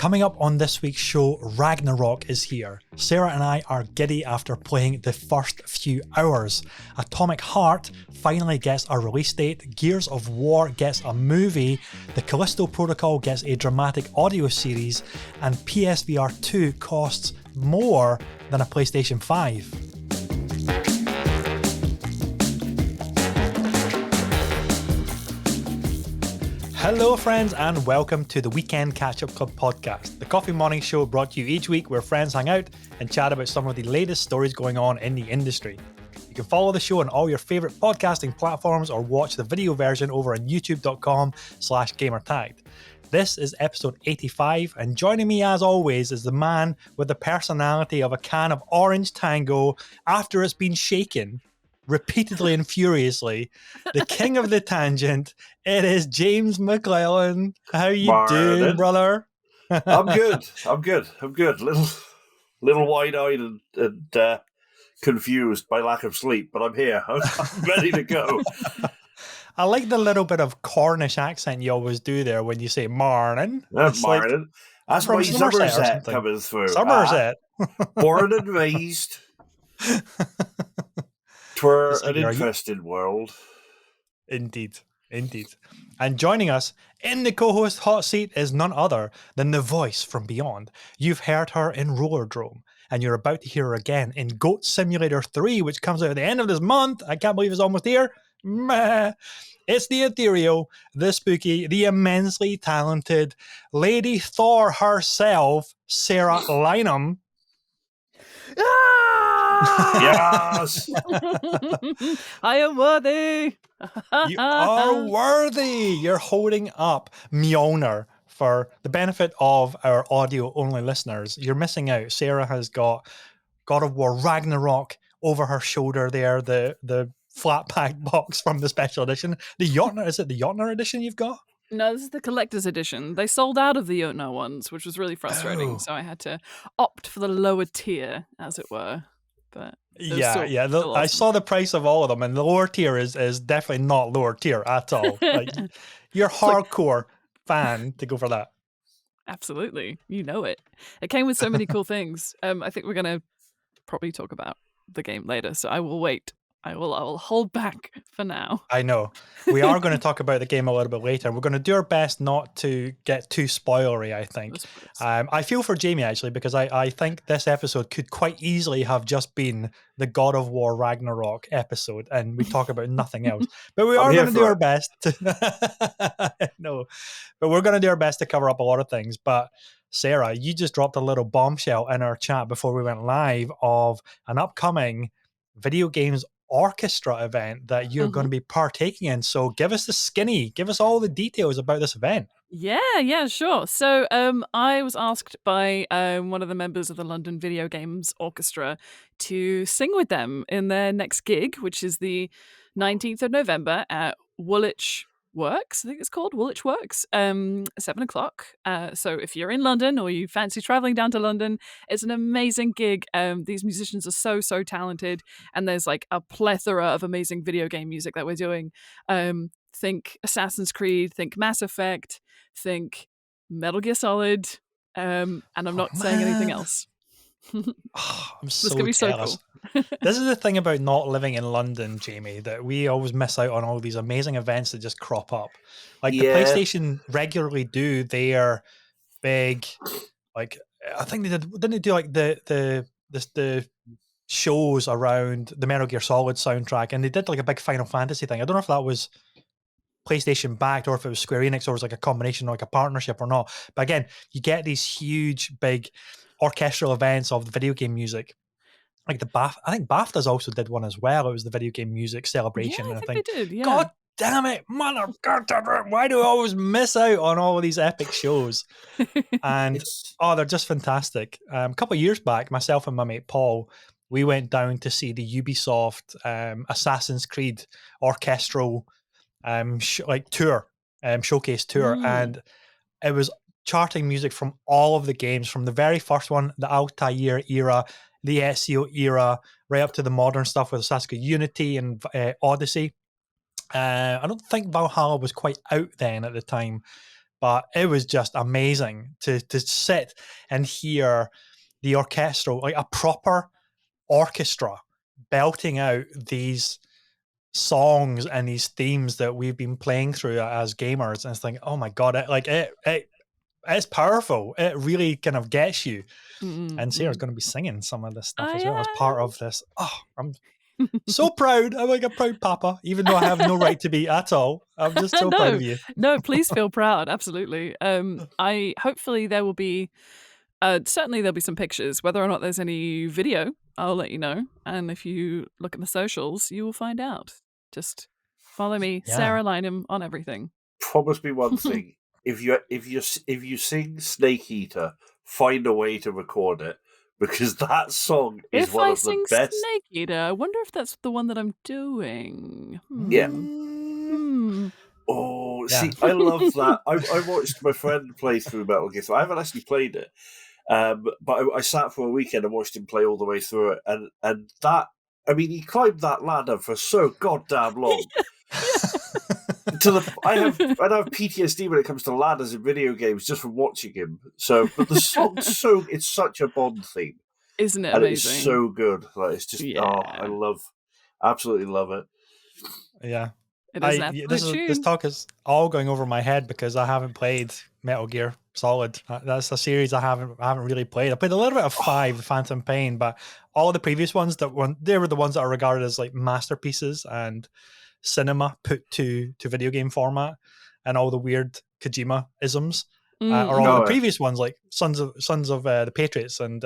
Coming up on this week's show, Ragnarok is here. Sara and I are giddy after playing the first few hours. Atomic Heart finally gets a release date, Gears of War gets a movie, the Callisto Protocol gets a dramatic audio series, and PSVR2 costs more than a PlayStation 5. Hello friends and welcome to the Weekend Catch-Up Club podcast, the coffee morning show brought to you each week where friends hang out and chat about some of the latest stories going on in the industry. You can follow the show on all your favourite podcasting platforms or watch the video version over on youtube.com/gamertagged. This is episode 85 and joining me as always is the man with the personality of a can of Orange Tango after it's been shaken repeatedly and furiously, the king of the tangent. It is James McClellan. How you doing, brother? I'm good. Little wide-eyed and confused by lack of sleep, but I'm here. I'm ready to go. I like the little bit of Cornish accent you always do there when you say "marnin." Marnin. Like that's my Somerset coming through. Somerset. Born and raised. 'Twere an interesting world. Indeed. And joining us in the co-host hot seat is none other than the voice from beyond. You've heard her in Rollerdrome, and you're about to hear her again in Goat Simulator 3, which comes out at the end of this month. I can't believe it's almost here. Meh. It's the ethereal, the spooky, the immensely talented Lady Thor herself, Sarah Lynham. Yes. I am worthy. You are worthy. You're holding up Mjolnir for the benefit of our audio-only listeners. You're missing out. Sarah has got God of War Ragnarok over her shoulder there, the flat pack box from the special edition. The Jotnar, is it the Jotnar edition you've got? No, this is the collector's edition. They sold out of the Jotnar ones, which was really frustrating. So I had to opt for the lower tier, as it were. But yeah. Awesome. I saw the price of all of them, and the lower tier is definitely not lower tier at all. Like, you're hardcore fan to go for that. Absolutely, you know it. It came with so many cool things. I think we're gonna probably talk about the game later, so I will wait. I will hold back for now. I know. We are going to talk about the game a little bit later. We're going to do our best not to get too spoilery, I think. I feel for Jamie, actually, because I think this episode could quite easily have just been the God of War Ragnarok episode, and we talk about nothing else. But we are going to do our best. No, but we're going to do our best to cover up a lot of things. But Sarah, you just dropped a little bombshell in our chat before we went live of an upcoming video games orchestra event that you're going to be partaking in. So give us the skinny, give us all the details about this event. Yeah, sure. So I was asked by one of the members of the London Video Games Orchestra to sing with them in their next gig, which is the 19th of November at Woolwich Works, I think it's called Woolwich Works, 7:00. So if you're in London or you fancy traveling down to London, it's an amazing gig. These musicians are so talented, and there's like a plethora of amazing video game music that we're doing. Think Assassin's Creed, think Mass Effect, think Metal Gear Solid, and I'm not saying anything else. I'm so jealous. So cool. This is the thing about not living in London, Jamie, that we always miss out on all these amazing events that just crop up. Like the PlayStation regularly do their big, like I think didn't they do like the shows around the Metal Gear Solid soundtrack, and they did like a big Final Fantasy thing. I don't know if that was PlayStation backed or if it was Square Enix or it was like a combination or like a partnership or not. But again, you get these huge, big orchestral events of the video game music. Like I think BAFTAs also did one as well. It was the video game music celebration. Yeah, and I think they did, yeah. God damn it, mother! Why do I always miss out on all of these epic shows? And they're just fantastic. A couple of years back, myself and my mate Paul, we went down to see the Ubisoft Assassin's Creed orchestral tour, showcase tour, and it was charting music from all of the games, from the very first one, the Altair era, the Ezio era, right up to the modern stuff with Assassin's Creed Unity and Odyssey. I don't think Valhalla was quite out then at the time, but it was just amazing to sit and hear the orchestral, like a proper orchestra belting out these songs and these themes that we've been playing through as gamers. And it's like, oh my God, it's powerful. It really kind of gets you. And Sarah's going to be singing some of this stuff as well as part of this. Oh, I'm so proud. I'm like a proud papa, even though I have no right to be at all. I'm just so proud of you. No, please feel proud. Absolutely. Hopefully there will be, certainly there'll be some pictures. Whether or not there's any video, I'll let you know. And if you look at the socials, you will find out. Just follow me, Sarah Lynham, on everything. Promise me one thing: if you sing Snake Eater, find a way to record it, because that song is one of the best. Snake Eater, I wonder if that's the one that I'm doing. Yeah. Oh, see, I love that. I watched my friend play through Metal Gear. I haven't actually played it, but I sat for a weekend and watched him play all the way through it, and that. I mean, he climbed that ladder for so goddamn long. I have PTSD when it comes to ladders in video games just from watching him. So, but the song, it's such a Bond theme, isn't it? And amazing? It's so good. Like, it's just absolutely love it. Yeah, it is this talk is all going over my head because I haven't played Metal Gear Solid. That's a series I haven't really played. I played a little bit of 5, Phantom Pain, but all the previous ones they were the ones that are regarded as like masterpieces and cinema put to video game format, and all the weird Kojima isms, or all the previous ones like Sons of the Patriots and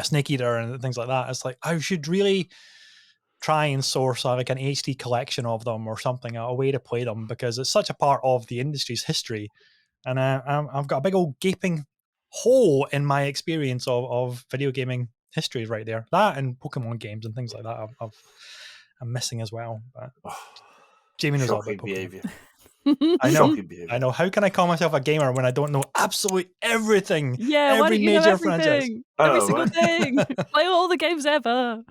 Snake Eater and things like that. It's like I should really try and source like an HD collection of them or something, a way to play them, because it's such a part of the industry's history. And I've got a big old gaping hole in my experience of video gaming history right there. That and Pokemon games and things like that I'm missing as well. But Jamie knows all about Pokemon. Behavior. I know. How can I call myself a gamer when I don't know absolutely everything? Yeah, every major franchise, every single thing. Play all the games ever.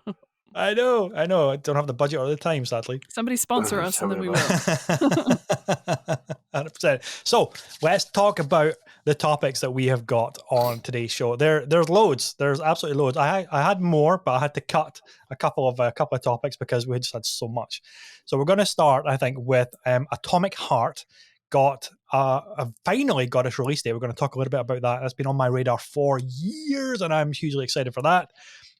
I know. I don't have the budget or the time, sadly. Somebody sponsor us, and then we will. 100%. So let's talk about the topics that we have got on today's show. There's loads. There's absolutely loads. I had more, but I had to cut a couple of topics because we just had so much. So we're going to start, I think, with Atomic Heart. Finally got its release date. We're going to talk a little bit about that. That's been on my radar for years, and I'm hugely excited for that.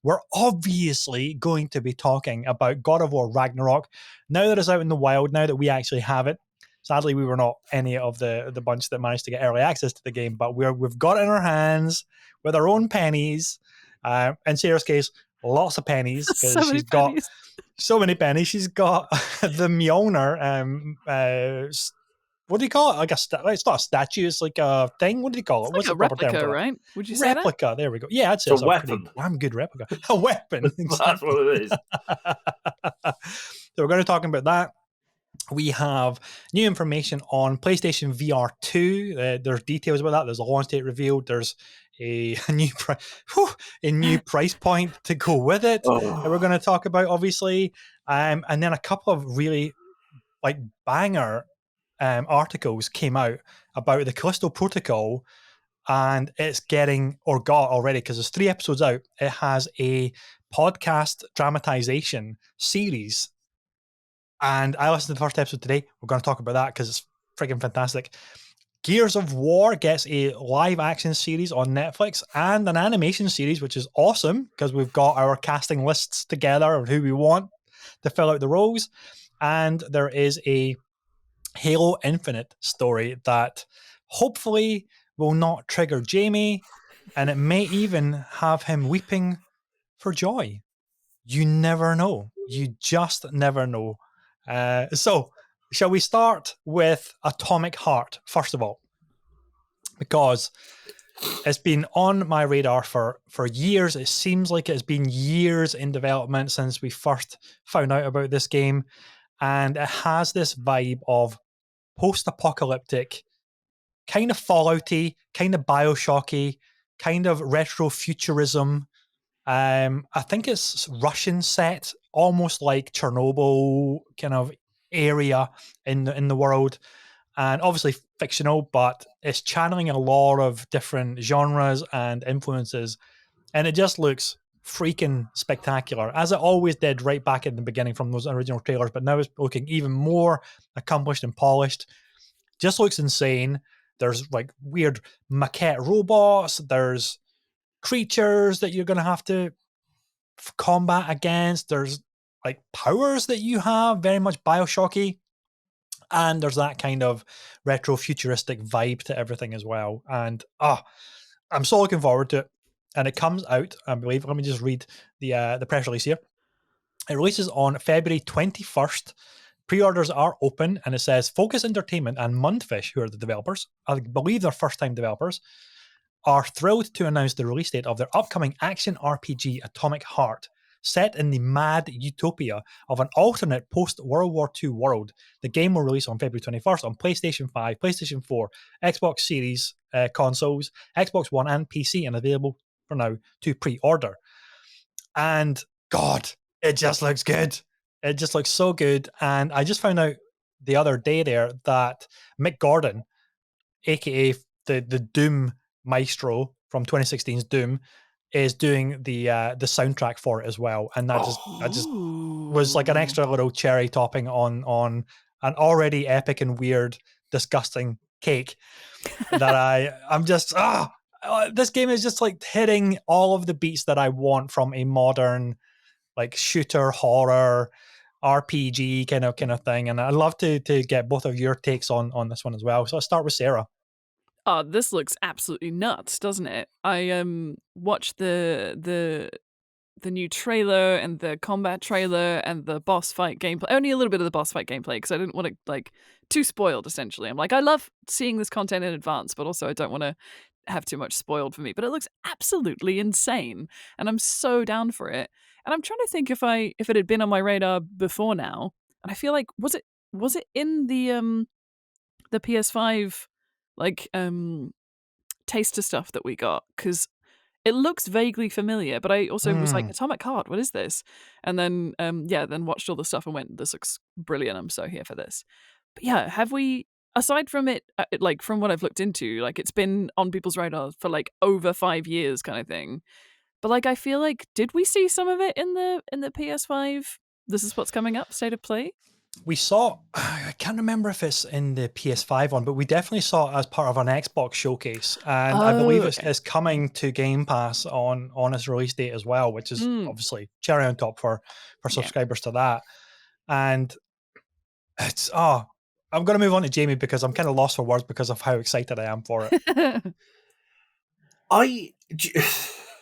We're obviously going to be talking about God of War Ragnarok now that it's out in the wild, now that we actually have it. Sadly, we were not any of the bunch that managed to get early access to the game, but we've got it in our hands with our own pennies. In Sarah's case, lots of pennies, because she's got so many pennies. She's got the Mjolnir. What do you call it? Like it's not a statue. It's like a thing. What do you call it? It's like What's a replica, right? Would you say replica? There we go. Yeah, I'd say it's a weapon. Damn good replica. A weapon. Exactly. That's what it is. So we're going to talk about that. We have new information on PlayStation VR2. There's details about that. There's a launch date revealed. There's a new price point to go with it. That we're going to talk about, obviously, and then a couple of really like banger articles came out about the Callisto Protocol, and it's getting, or got already, because there's 3 episodes out. It has a podcast dramatization series, and I listened to the first episode today. We're going to talk about that because it's freaking fantastic. Gears of War gets a live action series on Netflix and an animation series, which is awesome because we've got our casting lists together of who we want to fill out the roles. And there is a Halo Infinite story that hopefully will not trigger Jamie, and it may even have him weeping for joy. You never know. You just never know. So, shall we start with Atomic Heart, first of all? Because it's been on my radar for years. It seems like it's been years in development since we first found out about this game. And it has this vibe of post-apocalyptic, kind of Fallout-y, kind of Bioshock-y, kind of retro-futurism. I think it's Russian set, almost like Chernobyl kind of area in the world. and obviously fictional, but it's channeling a lot of different genres and influences, and it just looks freaking spectacular, as it always did right back in the beginning from those original trailers, but now it's looking even more accomplished and polished. Just looks insane. There's like weird maquette robots, there's creatures that you're going to have to combat against, there's like powers that you have, very much Bioshocky, and there's that kind of retro futuristic vibe to everything as well. And I'm so looking forward to it. And it comes out, I believe, let me just read the press release here. It releases on February 21st. Pre-orders are open, and it says Focus Entertainment and Mundfish, who are the developers, I believe they're first-time developers, are thrilled to announce the release date of their upcoming action RPG Atomic Heart. Set in the mad utopia of an alternate post-World War II world, the game will release on February 21st on PlayStation 5, PlayStation 4, Xbox Series consoles, Xbox One, and PC, and available for now to pre-order. And God, it just looks good. It just looks so good. And I just found out the other day there that Mick Gordon, aka the Doom maestro from 2016's Doom, is doing the soundtrack for it as well, and that just was like an extra little cherry topping on an already epic and weird, disgusting cake. That I'm just this game is just like hitting all of the beats that I want from a modern like shooter horror RPG kind of thing, and I'd love to get both of your takes on this one as well. So I'll start with Sarah. Oh, this looks absolutely nuts, doesn't it? I watched the new trailer and the combat trailer and the boss fight gameplay. Only a little bit of the boss fight gameplay because I didn't want to like too spoiled. Essentially, I'm like, I love seeing this content in advance, but also I don't want to have too much spoiled for me. But it looks absolutely insane, and I'm so down for it. And I'm trying to think if it had been on my radar before now, and I feel like was it in the PS5 like taster stuff that we got, because it looks vaguely familiar, but I also was like, Atomic Heart, what is this? And then then watched all the stuff and went, this looks brilliant, I'm so here for this. But yeah, have we, aside from it like from what I've looked into, like it's been on people's radar for like over 5 years kind of thing, but like I feel like, did we see some of it in the PS5 this is what's coming up state of play? We saw, I can't remember if it's in the PS5 one, but we definitely saw it as part of an Xbox showcase. And I believe it's coming to Game Pass on its release date as well, which is obviously cherry on top for subscribers to that. And it's, I'm going to move on to Jamie because I'm kind of lost for words because of how excited I am for it.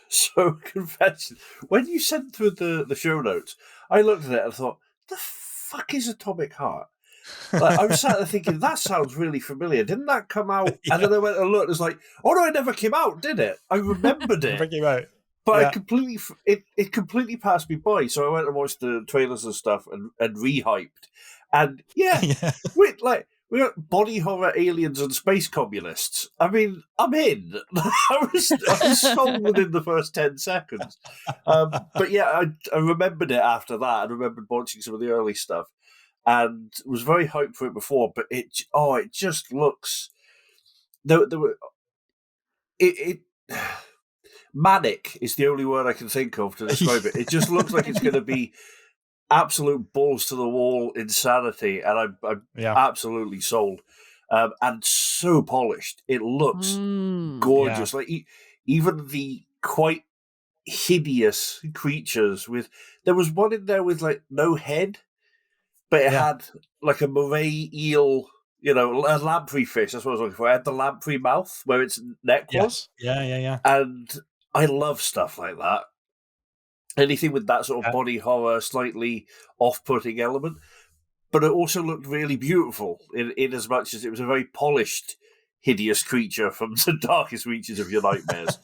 So, confession, when you sent through the show notes, I looked at it and thought, the fuck is Atomic Heart? Like, I was sat there thinking, that sounds really familiar. Didn't that come out? Yeah. And then I went and looked, and it was like, oh no, it never came out, did it? I remembered it. Never came out. But I completely, it completely passed me by. So I went and watched the trailers and stuff and re-hyped. And we got body horror, aliens, and space communists. I mean, I'm in. I was sold within the first 10 seconds. But yeah, I remembered it after that. I remembered watching some of the early stuff and was very hyped for it before. But it just looks. Manic is the only word I can think of to describe it. It just looks like it's going to be absolute balls to the wall insanity, and I'm absolutely sold. And so polished, it looks gorgeous. Like even the quite hideous creatures. There was one in there with like no head, but it had like a moray eel. You know, a lamprey fish. That's what I was looking for. It had the lamprey mouth where its neck was. Yeah. And I love stuff like that. Anything with that sort of body horror, slightly off-putting element. But it also looked really beautiful in as much as it was a very polished, hideous creature from the darkest reaches of your nightmares.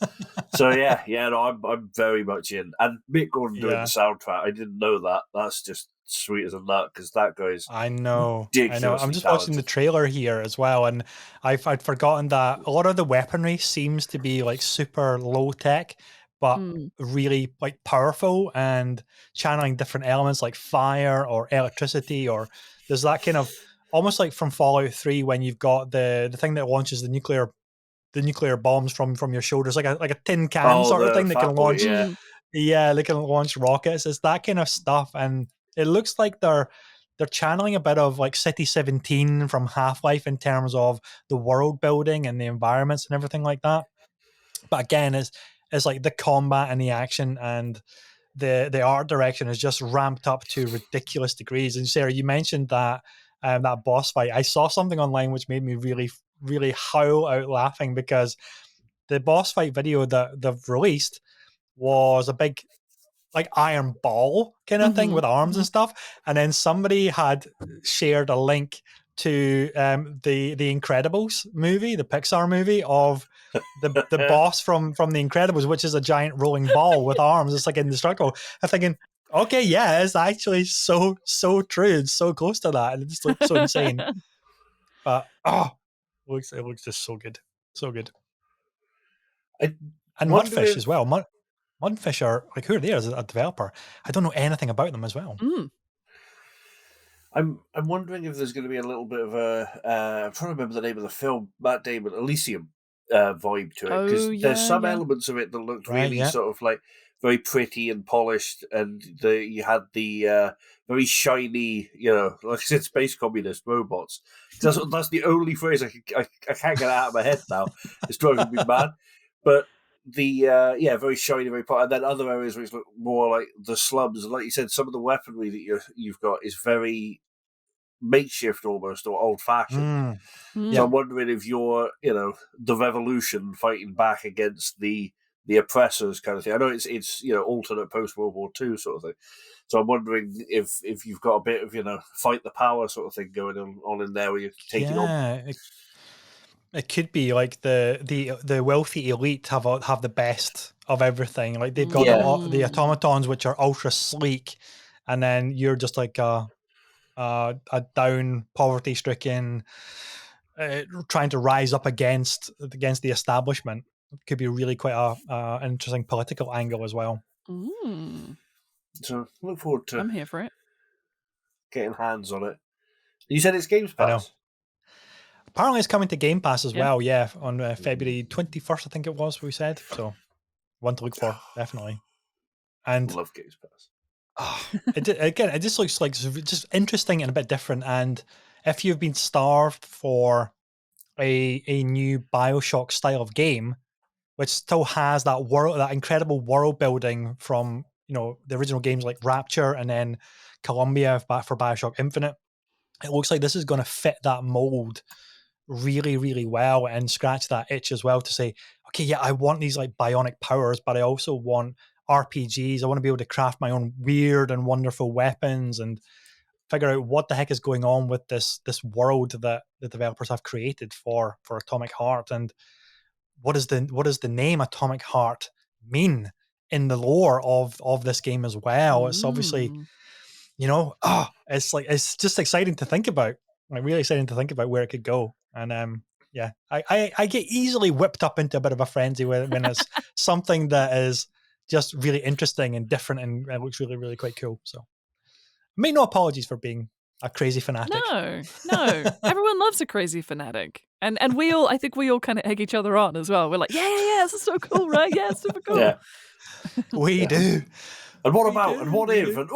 So I'm very much in. And Mick Gordon doing the soundtrack, I didn't know that. That's just sweet as a nut, because that guy's ridiculously I'm just talented. watching the trailer here as well, and I'd forgotten that a lot of the weaponry seems to be like super low tech, but really like powerful and channeling different elements like fire or electricity, or there's that kind of almost like from Fallout 3 when you've got the thing that launches the nuclear bombs from your shoulders, like a tin can sort of thing that can launch. Yeah, they can launch rockets. It's that kind of stuff, and it looks like they're channeling a bit of like City 17 from Half-Life in terms of the world building and the environments and everything like that. But again, it's like the combat and the action and the art direction is just ramped up to ridiculous degrees. And Sarah, you mentioned that that boss fight. I saw something online which made me really, really howl out laughing, because the boss fight video that they've released was a big like iron ball kind of thing with arms and stuff, and then somebody had shared a link to the Incredibles movie, the Pixar movie of the boss from the Incredibles, which is a giant rolling ball with arms. It's like indestructible. I'm thinking, okay, yeah, it's actually so true. It's so close to that, and it just looks so insane. But it looks just so good, so good. And Mudfish as well. Mudfish are like, who are they as a developer? I don't know anything about them as well. I'm wondering if there's going to be a little bit of a I'm trying to remember the name of the film, Matt Damon, Elysium vibe to it, because there's some elements of it that looked really sort of like very pretty and polished, and you had the very shiny, like I said, space communist robots. That's the only phrase I can't get out of my head now. It's driving me mad. But the very shiny, very polished, and then other areas which look more like the slums. Like you said, some of the weaponry that you've got is very makeshift almost, or old-fashioned. So I'm wondering if you're, the revolution fighting back against the oppressors kind of thing. I know it's alternate post-World War II sort of thing. So I'm wondering if you've got a bit of, fight the power sort of thing going on in there where you're taking on. It could be like the wealthy elite have the best of everything. Like they've got the automatons, which are ultra sleek, and then you're just like a down, poverty-stricken, trying to rise up against the establishment. It could be really quite an interesting political angle as well. So look forward to. I'm here for it. Getting hands on it. You said it's Games Pass. I know. Apparently, it's coming to Game Pass as well. Yeah, on February 21st, I think it was. We said so. One to look for, definitely. And love Games Pass. It just looks like just interesting and a bit different. And if you've been starved for a new BioShock style of game, which still has that incredible world building from the original games like Rapture and then Columbia for BioShock Infinite, it looks like this is going to fit that mold really, really well and scratch that itch as well to say, okay, yeah, I want these like bionic powers, but I also want RPGs. I want to be able to craft my own weird and wonderful weapons and figure out what the heck is going on with this world that the developers have created for Atomic Heart, and what does the name Atomic Heart mean in the lore of this game as well. It's obviously, it's just exciting to think about. Like really exciting to think about where it could go. And I get easily whipped up into a bit of a frenzy when it's something that is just really interesting and different and it looks really, really quite cool. So make no apologies for being a crazy fanatic. No. Everyone loves a crazy fanatic. And I think we all kind of egg each other on as well. We're like, yeah, this is so cool, right? Yeah, it's super cool. Yeah. We do. And what about? And what if? And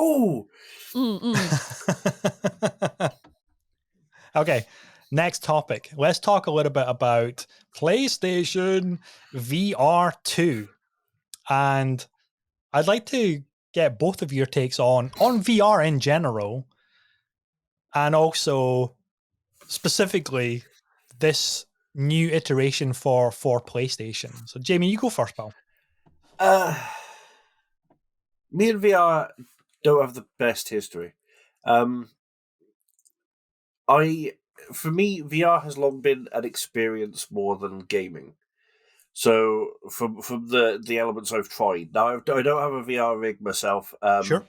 Okay, next topic. Let's talk a little bit about PlayStation VR2. And I'd like to get both of your takes on VR in general, and also specifically this new iteration for PlayStation. So, Jamie, you go first, pal. Me and VR don't have the best history. For me, VR has long been an experience more than gaming. So from the elements I've tried, now I don't have a VR rig myself. Sure.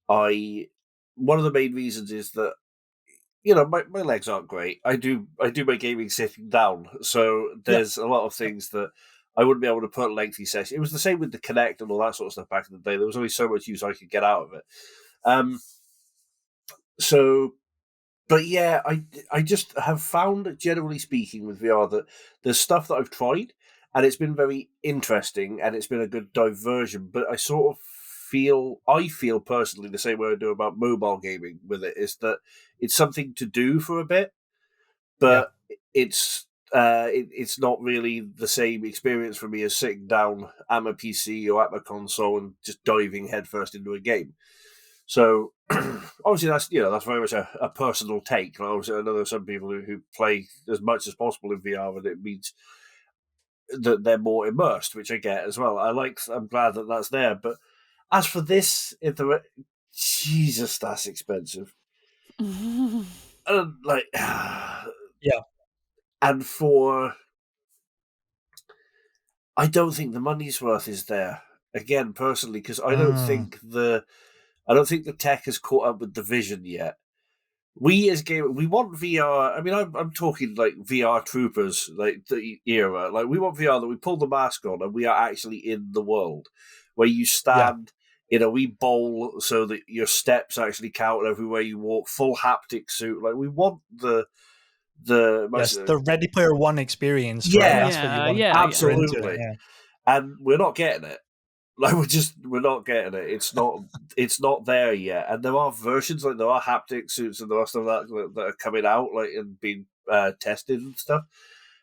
One of the main reasons is that my legs aren't great. I do my gaming sitting down, so there's a lot of things that I wouldn't be able to put lengthy sessions. It was the same with the Kinect and all that sort of stuff back in the day. There was only so much use I could get out of it. So But yeah, I just have found, generally speaking, with VR that there's stuff that I've tried and it's been very interesting and it's been a good diversion. But I feel personally the same way I do about mobile gaming with it, is that it's something to do for a bit, but it's not really the same experience for me as sitting down at my PC or at my console and just diving headfirst into a game. So obviously that's very much a personal take. Obviously, I know there's some people who play as much as possible in VR, and it means that they're more immersed, which I get as well. I'm glad that that's there. But as for this, Jesus, that's expensive. Like, yeah, and I don't think the money's worth is there. Again, personally, because I don't think the tech has caught up with the vision yet. We as gamers, we want VR. I mean, I'm talking like VR troopers, like the era. Like, we want VR that we pull the mask on and we are actually in the world, where you stand in a wee bowl so that your steps actually count everywhere you walk. Full haptic suit. Like, we want the Ready Player One experience. Yeah, right? That's what you want. Absolutely. Yeah. And we're not getting it. Like, we're not getting it. It's not there yet. And there are versions, like there are haptic suits and the rest of that are coming out, like, and being tested and stuff.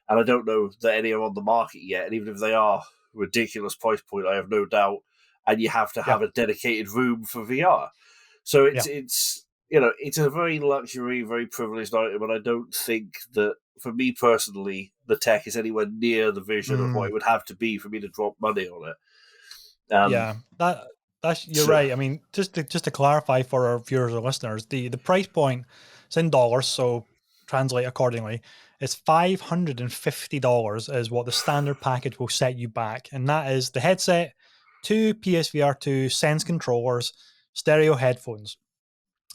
And I don't know that any are on the market yet. And even if they are, ridiculous price point, I have no doubt. And you have to have a dedicated room for VR. So it's a very luxury, very privileged item, and I don't think that, for me personally, the tech is anywhere near the vision of what it would have to be for me to drop money on it. You're right. I mean, just to clarify for our viewers or listeners, the price point is in dollars, so translate accordingly. It's $550 is what the standard package will set you back, and that is the headset, 2 PSVR2 Sense controllers, stereo headphones,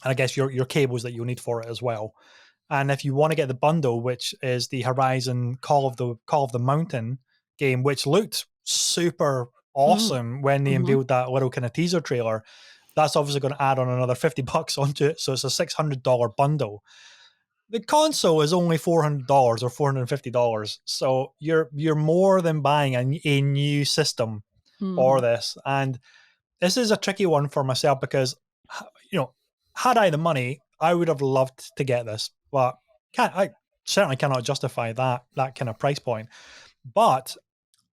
and I guess your cables that you'll need for it as well. And if you want to get the bundle, which is the Horizon Call of the Mountain game, which looked super awesome when they unveiled that little kind of teaser trailer, that's obviously going to add on another $50 onto it. So it's a $600 bundle. The console is only $400 or $450. So you're more than buying a new system for this. And this is a tricky one for myself because, had I the money, I would have loved to get this, but I certainly cannot justify that kind of price point. But,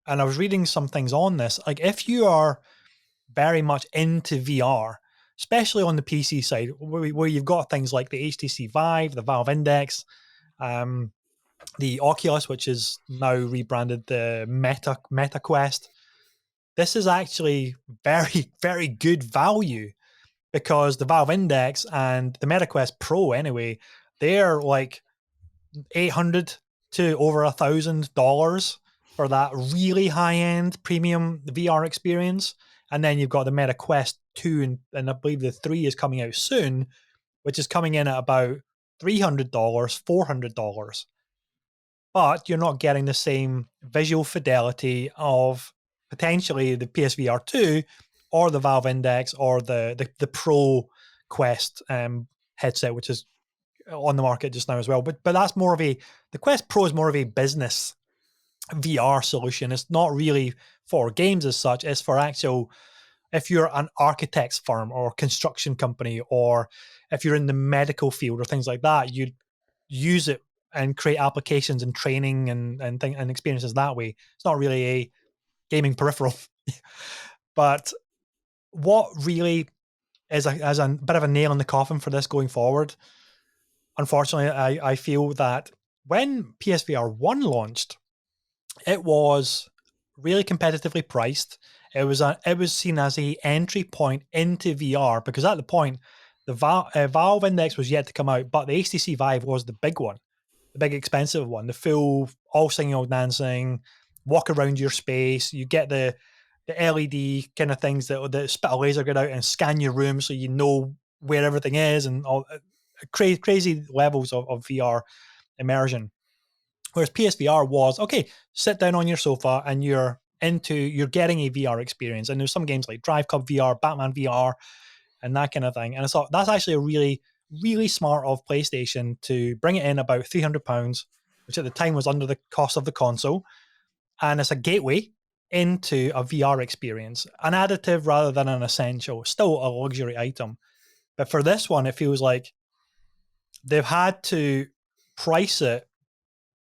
and I was reading some things on this, like if you are very much into VR, especially on the PC side, where you've got things like the HTC Vive, the Valve Index, the Oculus, which is now rebranded the Meta Quest, this is actually very, very good value, because the Valve Index and the MetaQuest Pro, anyway, they're like $800 to over $1,000 for that really high-end premium VR experience. And then you've got the MetaQuest 2, and I believe the 3 is coming out soon, which is coming in at about $300, $400. But you're not getting the same visual fidelity of potentially the PSVR 2 or the Valve Index or the Pro Quest headset, which is on the market just now as well. But that's more of the Quest Pro is more of a business VR solution. It's not really for games as such. It's for actual, if you're an architect's firm or construction company, or if you're in the medical field or things like that, you'd use it and create applications and training and experiences that way. It's not really a gaming peripheral. But what really is a bit of a nail in the coffin for this going forward, unfortunately, I feel that when PSVR 1 launched, it was really competitively priced. It was seen as a entry point into VR, because at the point, the Valve Index was yet to come out, but the HTC Vive was the big one, the big expensive one, the full all singing, all dancing, walk around your space. You get the LED kind of things that spit a laser grid out and scan your room so you know where everything is, and all crazy levels of VR immersion. Whereas PSVR was, okay, sit down on your sofa and you're getting a VR experience. And there's some games like Drive Club VR, Batman VR, and that kind of thing. And I thought that's actually a really, really smart of PlayStation to bring it in about £300, which at the time was under the cost of the console. And it's a gateway into a VR experience, an additive rather than an essential, still a luxury item. But for this one, it feels like they've had to price it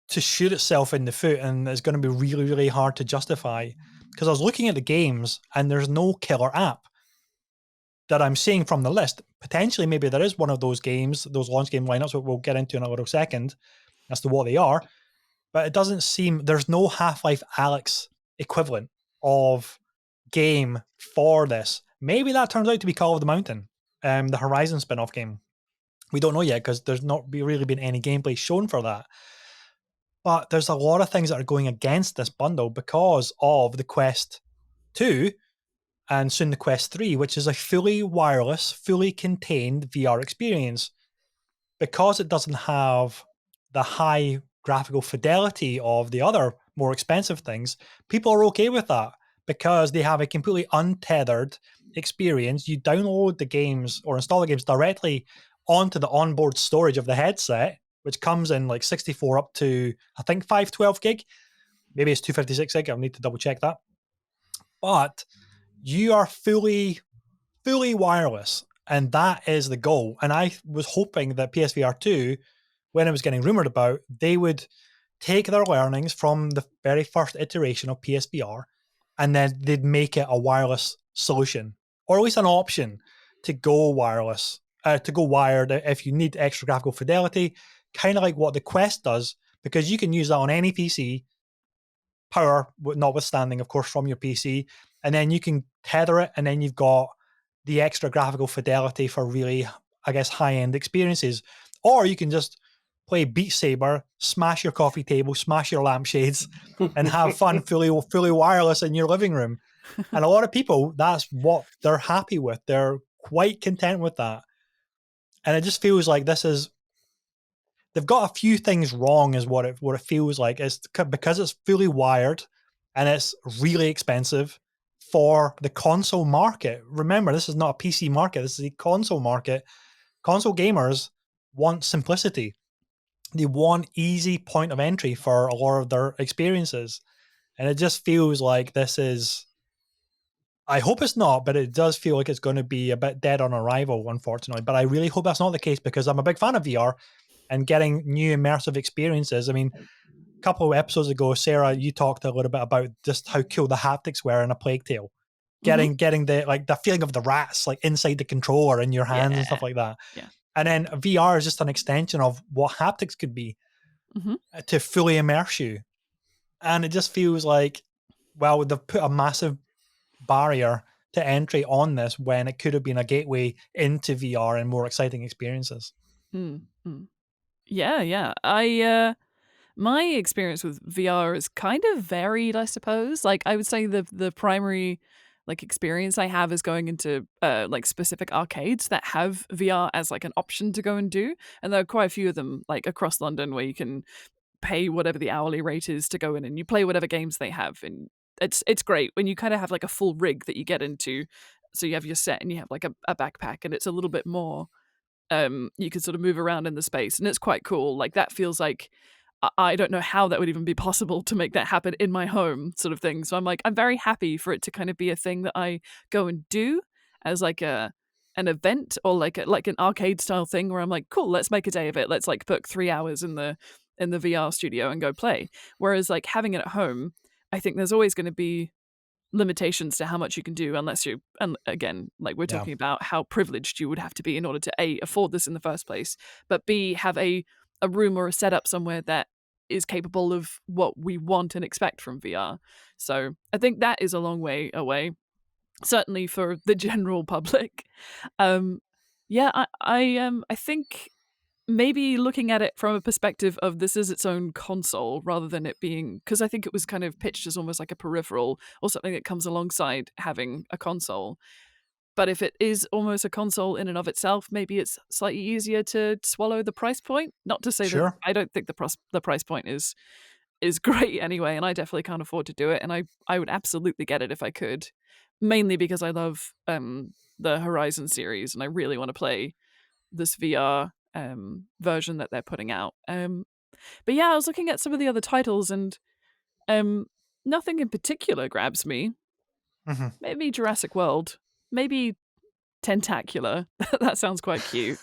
to shoot itself in the foot, and it's going to be really, really hard to justify. Because I was looking at the games, and there's no killer app that I'm seeing from the list. Potentially, maybe there is one of those games, those launch game lineups, that we'll get into in a little second as to what they are. But it doesn't seem, there's no Half-Life Alyx equivalent of game for this. Maybe that turns out to be Call of the Mountain, the Horizon spin-off game. We don't know yet because there's not really been any gameplay shown for that. But there's a lot of things that are going against this bundle because of the Quest 2 and soon the Quest 3, which is a fully wireless, fully contained VR experience. Because it doesn't have the high graphical fidelity of the other more expensive things, people are okay with that because they have a completely untethered experience. You download the games or install the games directly onto the onboard storage of the headset, which comes in like 64 up to, I think, 512 gig. Maybe it's 256 gig. I'll need to double check that. But you are fully wireless, and that is the goal. And I was hoping that PSVR2, when it was getting rumored about, they would take their learnings from the very first iteration of PSVR, and then they'd make it a wireless solution, or at least an option to go wireless, to go wired if you need extra graphical fidelity, kind of like what the Quest does, because you can use that on any PC, power notwithstanding, of course, from your PC, and then you can tether it, and then you've got the extra graphical fidelity for really, I guess, high-end experiences. Or you can just play Beat Saber, smash your coffee table, smash your lampshades, and have fun fully wireless in your living room. And a lot of people, that's what they're happy with. They're quite content with that. And it just feels like this is, they've got a few things wrong is what it feels like. It's because it's fully wired and it's really expensive for the console market. Remember, this is not a PC market. This is a console market. Console gamers want simplicity. They want easy point of entry for a lot of their experiences. And it just feels like this is, I hope it's not, but it does feel like it's going to be a bit dead on arrival, unfortunately. But I really hope that's not the case because I'm a big fan of VR and getting new immersive experiences. I mean, a couple of episodes ago, Sarah, you talked a little bit about just how cool the haptics were in A Plague Tale. Getting the feeling of the rats like inside the controller in your hands and stuff like that. Yeah. And then VR is just an extension of what haptics could be to fully immerse you. And it just feels like, well, they've put a massive barrier to entry on this when it could have been a gateway into VR and more exciting experiences. Yeah. My experience with VR is kind of varied, I suppose. Like, I would say the primary like experience I have is going into like specific arcades that have VR as like an option to go and do, and there are quite a few of them like across London where you can pay whatever the hourly rate is to go in and you play whatever games they have, and it's great when you kind of have like a full rig that you get into. So you have your set and you have like a backpack, and it's a little bit more you can sort of move around in the space, and it's quite cool. Like, that feels like I don't know how that would even be possible to make that happen in my home, sort of thing. So I'm very happy for it to kind of be a thing that I go and do as like an event, or like an arcade style thing where I'm like, cool, let's make a day of it. Let's like book 3 hours in the VR studio and go play. Whereas like having it at home, I think there's always going to be limitations to how much you can do unless you, and again, like we're talking about how privileged you would have to be in order to A, afford this in the first place, but B, have a room or a setup somewhere that is capable of what we want and expect from VR. So I think that is a long way away, certainly for the general public. I think maybe looking at it from a perspective of this is its own console rather than it being, because I think it was kind of pitched as almost like a peripheral or something that comes alongside having a console. But if it is almost a console in and of itself, maybe it's slightly easier to swallow the price point. Not to say that I don't think the price point is great anyway, and I definitely can't afford to do it, and I would absolutely get it if I could, mainly because I love the Horizon series and I really want to play this VR version that they're putting out. But yeah, I was looking at some of the other titles, and nothing in particular grabs me. Mm-hmm. Maybe Jurassic World. Maybe Tentacular. That sounds quite cute.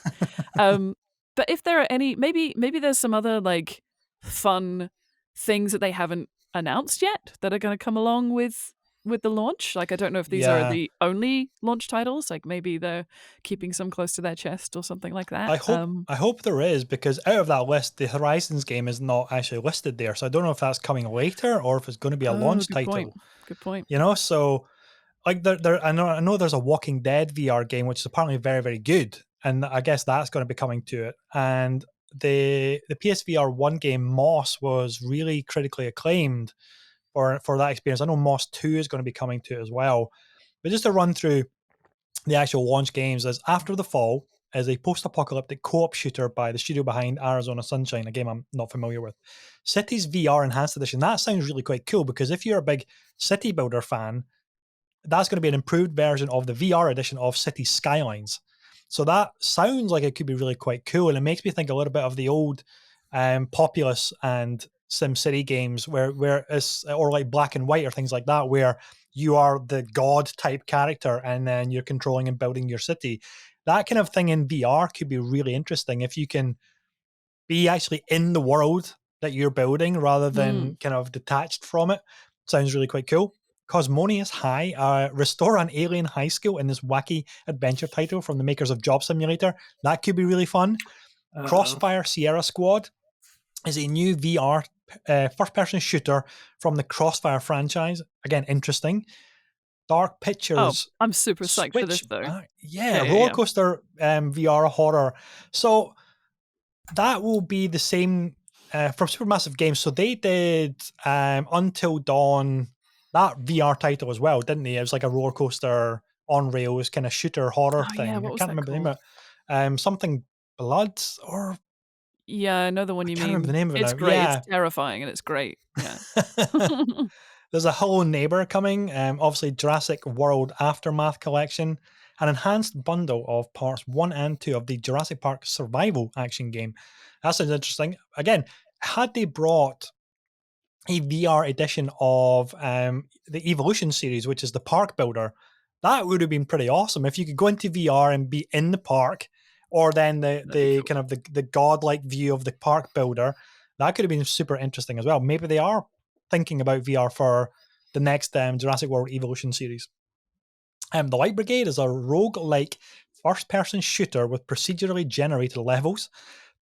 But if there are any, maybe there's some other like fun things that they haven't announced yet that are going to come along with the launch. Like, I don't know if these are the only launch titles. Like, maybe they're keeping some close to their chest or something like that. I hope there is, because out of that list, the Horizons game is not actually listed there. So I don't know if that's coming later or if it's going to be a launch title. Good point. You know, so like I know there's a Walking Dead VR game, which is apparently very, very good. And I guess that's going to be coming to it. And the PSVR1 game, Moss, was really critically acclaimed for that experience. I know Moss 2 is going to be coming to it as well. But just to run through the actual launch games, is After the Fall is a post-apocalyptic co-op shooter by the studio behind Arizona Sunshine, a game I'm not familiar with. Cities VR Enhanced Edition. That sounds really quite cool, because if you're a big city builder fan, that's going to be an improved version of the VR edition of City Skylines. So that sounds like it could be really quite cool, and it makes me think a little bit of the old Populous and SimCity games, where it's, or like Black and White or things like that, where you are the god type character and then you're controlling and building your city. That kind of thing in VR could be really interesting if you can be actually in the world that you're building rather than kind of detached from it. Sounds really quite cool. Cosmonius High, restore an alien high school in this wacky adventure title from the makers of Job Simulator. That could be really fun. Crossfire Sierra Squad is a new VR first-person shooter from the Crossfire franchise. Again, interesting. Dark Pictures. Oh, I'm super psyched for this, though. Roller coaster VR horror. So that will be the same from Supermassive Games. So they did Until Dawn, that VR title as well, didn't they? It was like a roller coaster on rails kind of shooter horror thing. Yeah, I can't remember the name of it. Something Blood or... Yeah, I know the one you mean. I can't remember the name of it It's now. great. Yeah. It's terrifying and it's great. Yeah. There's a Hello Neighbor coming. Obviously, Jurassic World Aftermath Collection. An enhanced bundle of parts 1 and 2 of the Jurassic Park survival action game. That sounds interesting. Again, had they brought a VR edition of the Evolution series, which is the park builder, that would have been pretty awesome. If you could go into VR and be in the park, or then the kind of the godlike view of the park builder, that could have been super interesting as well. Maybe they are thinking about VR for the next Jurassic World Evolution series. The Light Brigade is a rogue-like first-person shooter with procedurally generated levels.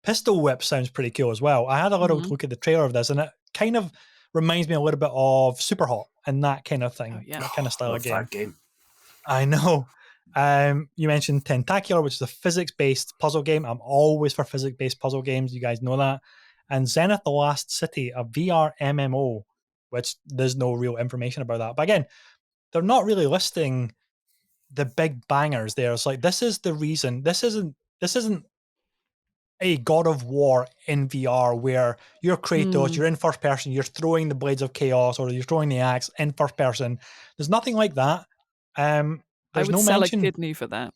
Pistol Whip sounds pretty cool as well. I had a little look at the trailer of this, and it kind of reminds me a little bit of Superhot and that kind of thing, that kind of style of game. That game. I know. You mentioned Tentacular, which is a physics-based puzzle game. I'm always for physics-based puzzle games. You guys know that. And Zenith: The Last City, a VR MMO, which there's no real information about that. But again, they're not really listing the big bangers there. It's like, this is the reason. This isn't a God of War in VR where you're Kratos, you're in first person, you're throwing the blades of chaos, or you're throwing the axe in first person. There's nothing like that. There's I would no sell mention. a kidney for that.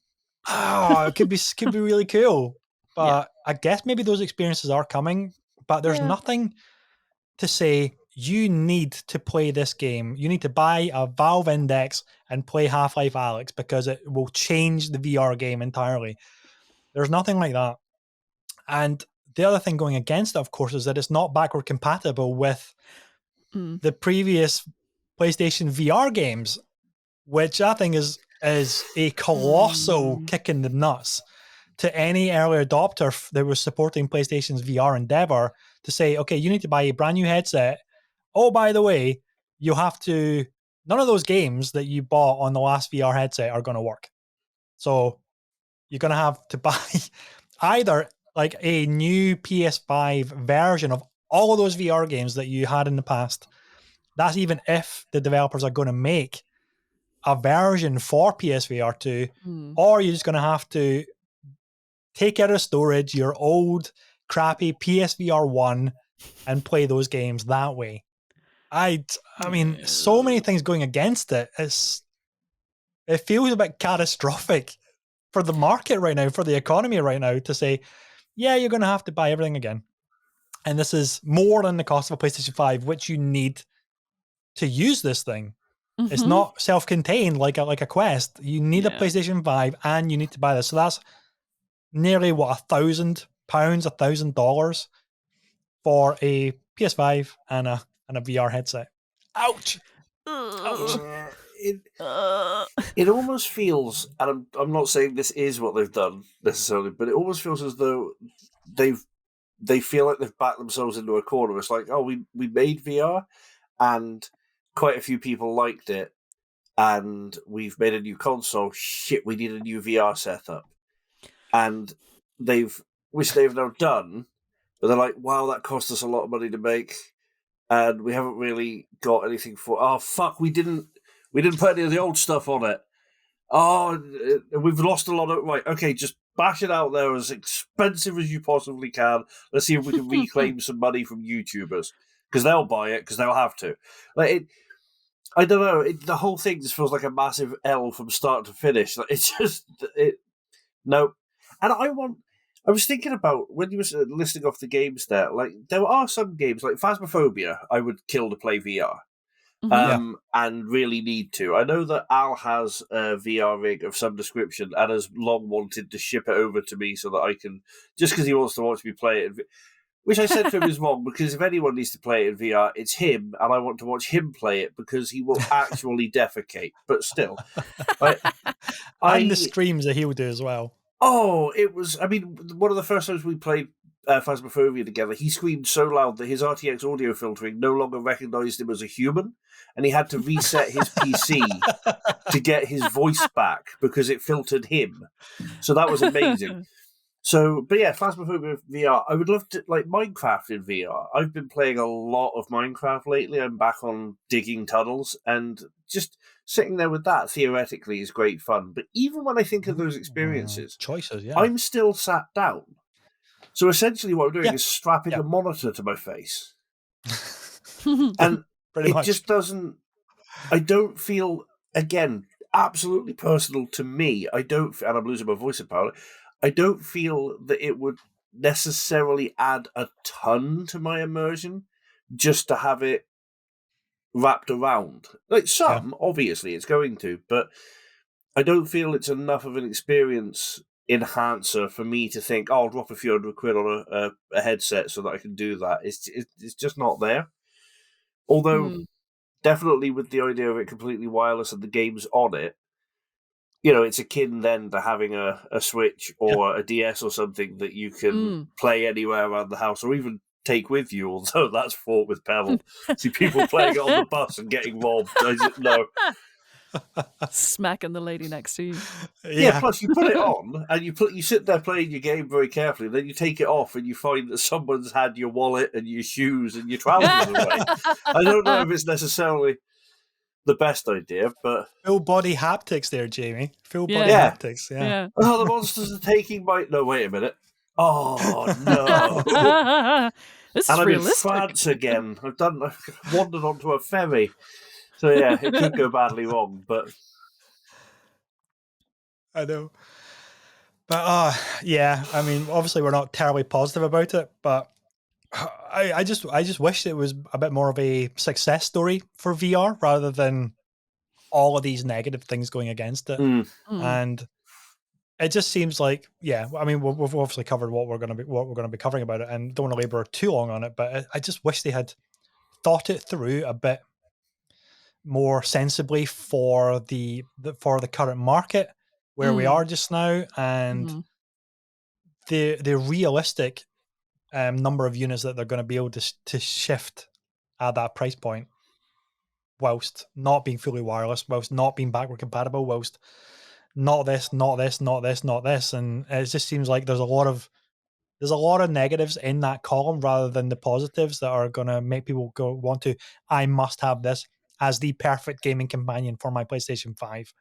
Oh, it could be really cool. But I guess maybe those experiences are coming. But there's nothing to say you need to play this game. You need to buy a Valve Index and play Half-Life Alyx because it will change the VR game entirely. There's nothing like that. And the other thing going against it, of course, is that it's not backward compatible with the previous PlayStation VR games, which I think is a colossal kick in the nuts to any early adopter that was supporting PlayStation's VR endeavor to say, okay, you need to buy a brand new headset. Oh, by the way, you have to, none of those games that you bought on the last VR headset are going to work. So you're going to have to buy either like a new PS5 version of all of those VR games that you had in the past. That's even if the developers are going to make a version for PSVR2, or you're just going to have to take out of storage your old crappy PSVR1 and play those games that way. I mean, so many things going against it. It feels a bit catastrophic for the market right now, for the economy right now, to say, yeah, you're going to have to buy everything again. And this is more than the cost of a PlayStation 5, which you need to use this thing. It's not self-contained like a Quest. You need a PlayStation 5 and you need to buy this. So that's nearly £1,000, $1,000 for a PS5 and a VR headset. Ouch. Ouch. It almost feels, and I'm not saying this is what they've done necessarily, but it almost feels as though they feel like they've backed themselves into a corner. It's like, oh, we made VR and quite a few people liked it, and we've made a new console. Shit, we need a new VR setup. And which they've now done, but they're like, wow, that cost us a lot of money to make, and we haven't really got anything for. Oh fuck, we didn't put any of the old stuff on it. Oh, we've lost a lot of. Right, okay, just bash it out there as expensive as you possibly can. Let's see if we can reclaim some money from YouTubers, because they'll buy it because they'll have to. Like it, I don't know. The whole thing just feels like a massive L from start to finish. Like, it's just no. And I was thinking about when you were listing off the games there. Like there are some games like Phasmophobia I would kill to play VR. And really need to. I know that Al has a VR rig of some description and has long wanted to ship it over to me so that I can, just because he wants to watch me play it. Which I said to him is wrong, because if anyone needs to play it in VR, it's him, and I want to watch him play it because he will actually defecate. But still, and the streams that he'll do as well. Oh, it was. I mean, one of the first times we played Phasmophobia together, he screamed so loud that his RTX audio filtering no longer recognized him as a human, and he had to reset his PC to get his voice back because it filtered him. So that was amazing. So, but yeah, Phasmophobia VR. I would love to, like, Minecraft in VR. I've been playing a lot of Minecraft lately. I'm back on digging tunnels, and just sitting there with that theoretically is great fun. But even when I think of those experiences, choices, I'm still sat down. So essentially, what I'm doing is strapping a monitor to my face, and just doesn't. I don't feel, again, absolutely personal to me. I don't, and I'm losing my voice about it. I don't feel that it would necessarily add a ton to my immersion just to have it wrapped around. Like some, obviously, it's going to, but I don't feel it's enough of an experience enhancer for me to think, oh, I'll drop a few £100 on a headset so that I can do that. It's just not there. Although, definitely with the idea of it completely wireless and the games on it, you know, it's akin then to having a Switch or a DS or something that you can play anywhere around the house or even take with you, although that's fraught with peril. See people playing it on the bus and getting robbed. No. Smacking the lady next to you. Yeah, plus you put it on and you sit there playing your game very carefully, then you take it off and you find that someone's had your wallet and your shoes and your trousers away. I don't know if it's necessarily the best idea, but full body haptics there, Jamie. Full body haptics. Yeah. Oh, the monsters are taking my. No, wait a minute. Oh no! This and is I'm realistic. in France again. I've wandered onto a ferry, so yeah, it could go badly wrong. But I know. But yeah, I mean, obviously we're not terribly positive about it, but I just wish it was a bit more of a success story for VR rather than all of these negative things going against it. And it just seems like, I mean, we've obviously covered what we're going to be covering about it, and don't want to labor too long on it. But I just wish they had thought it through a bit more sensibly for the current market where we are just now, and the realistic number of units that they're going to be able to shift at that price point, whilst not being fully wireless, whilst not being backward compatible, whilst not this, and it just seems like there's a lot of negatives in that column rather than the positives that are going to make people I must have this as the perfect gaming companion for my PlayStation 5,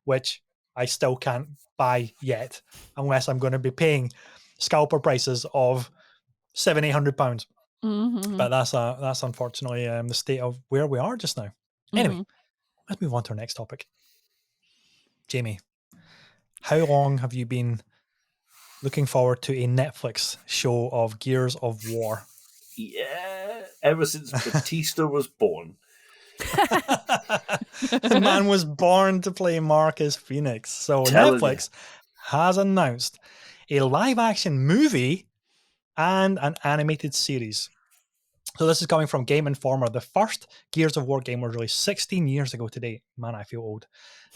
which I still can't buy yet unless I'm going to be paying scalper prices of £700-800. But that's unfortunately the state of where we are just now. Anyway, let's move on to our next topic. Jamie, how long have you been looking forward to a Netflix show of Gears of War? Yeah, ever since Batista was born. The man was born to play Marcus Phoenix. So Netflix has announced a live-action movie and an animated series. So this is coming from Game Informer. The first Gears of War game was released 16 years ago today. Man, I feel old.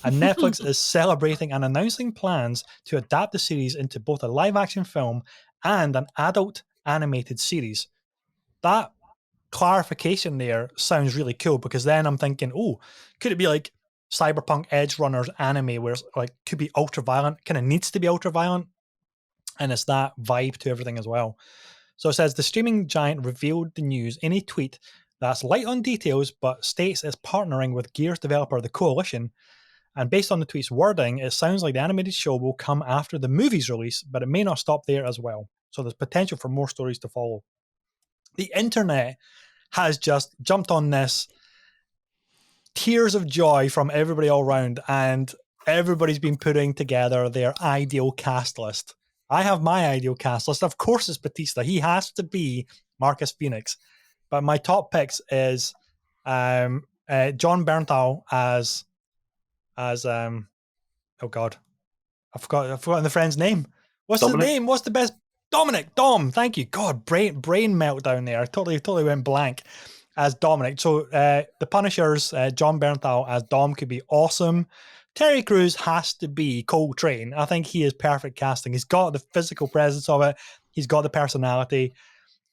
And Netflix is celebrating and announcing plans to adapt the series into both a live-action film and an adult animated series. That clarification there sounds really cool, because then I'm thinking, oh, could it be like Cyberpunk Edge Runners anime, where it's like could be ultra violent, kind of needs to be ultra violent, and it's that vibe to everything as well. So it says the streaming giant revealed the news in a tweet that's light on details, but states it's partnering with Gears developer The Coalition. And based on the tweet's wording, it sounds like the animated show will come after the movie's release, but it may not stop there as well. So there's potential for more stories to follow. The internet has just jumped on this, tears of joy from everybody all around, and everybody's been putting together their ideal cast list. I have my ideal cast list. Of course, it's Batista. He has to be Marcus Phoenix. But my top picks is John Bernthal as oh god, I've forgotten the friend's name. What's Dominic? His name? What's the best? Dom. Thank you. God, brain meltdown there. I totally went blank as Dominic. So the Punishers, John Bernthal as Dom could be awesome. Terry Crews has to be Coltrane. I think he is perfect casting. He's got the physical presence of it. He's got the personality.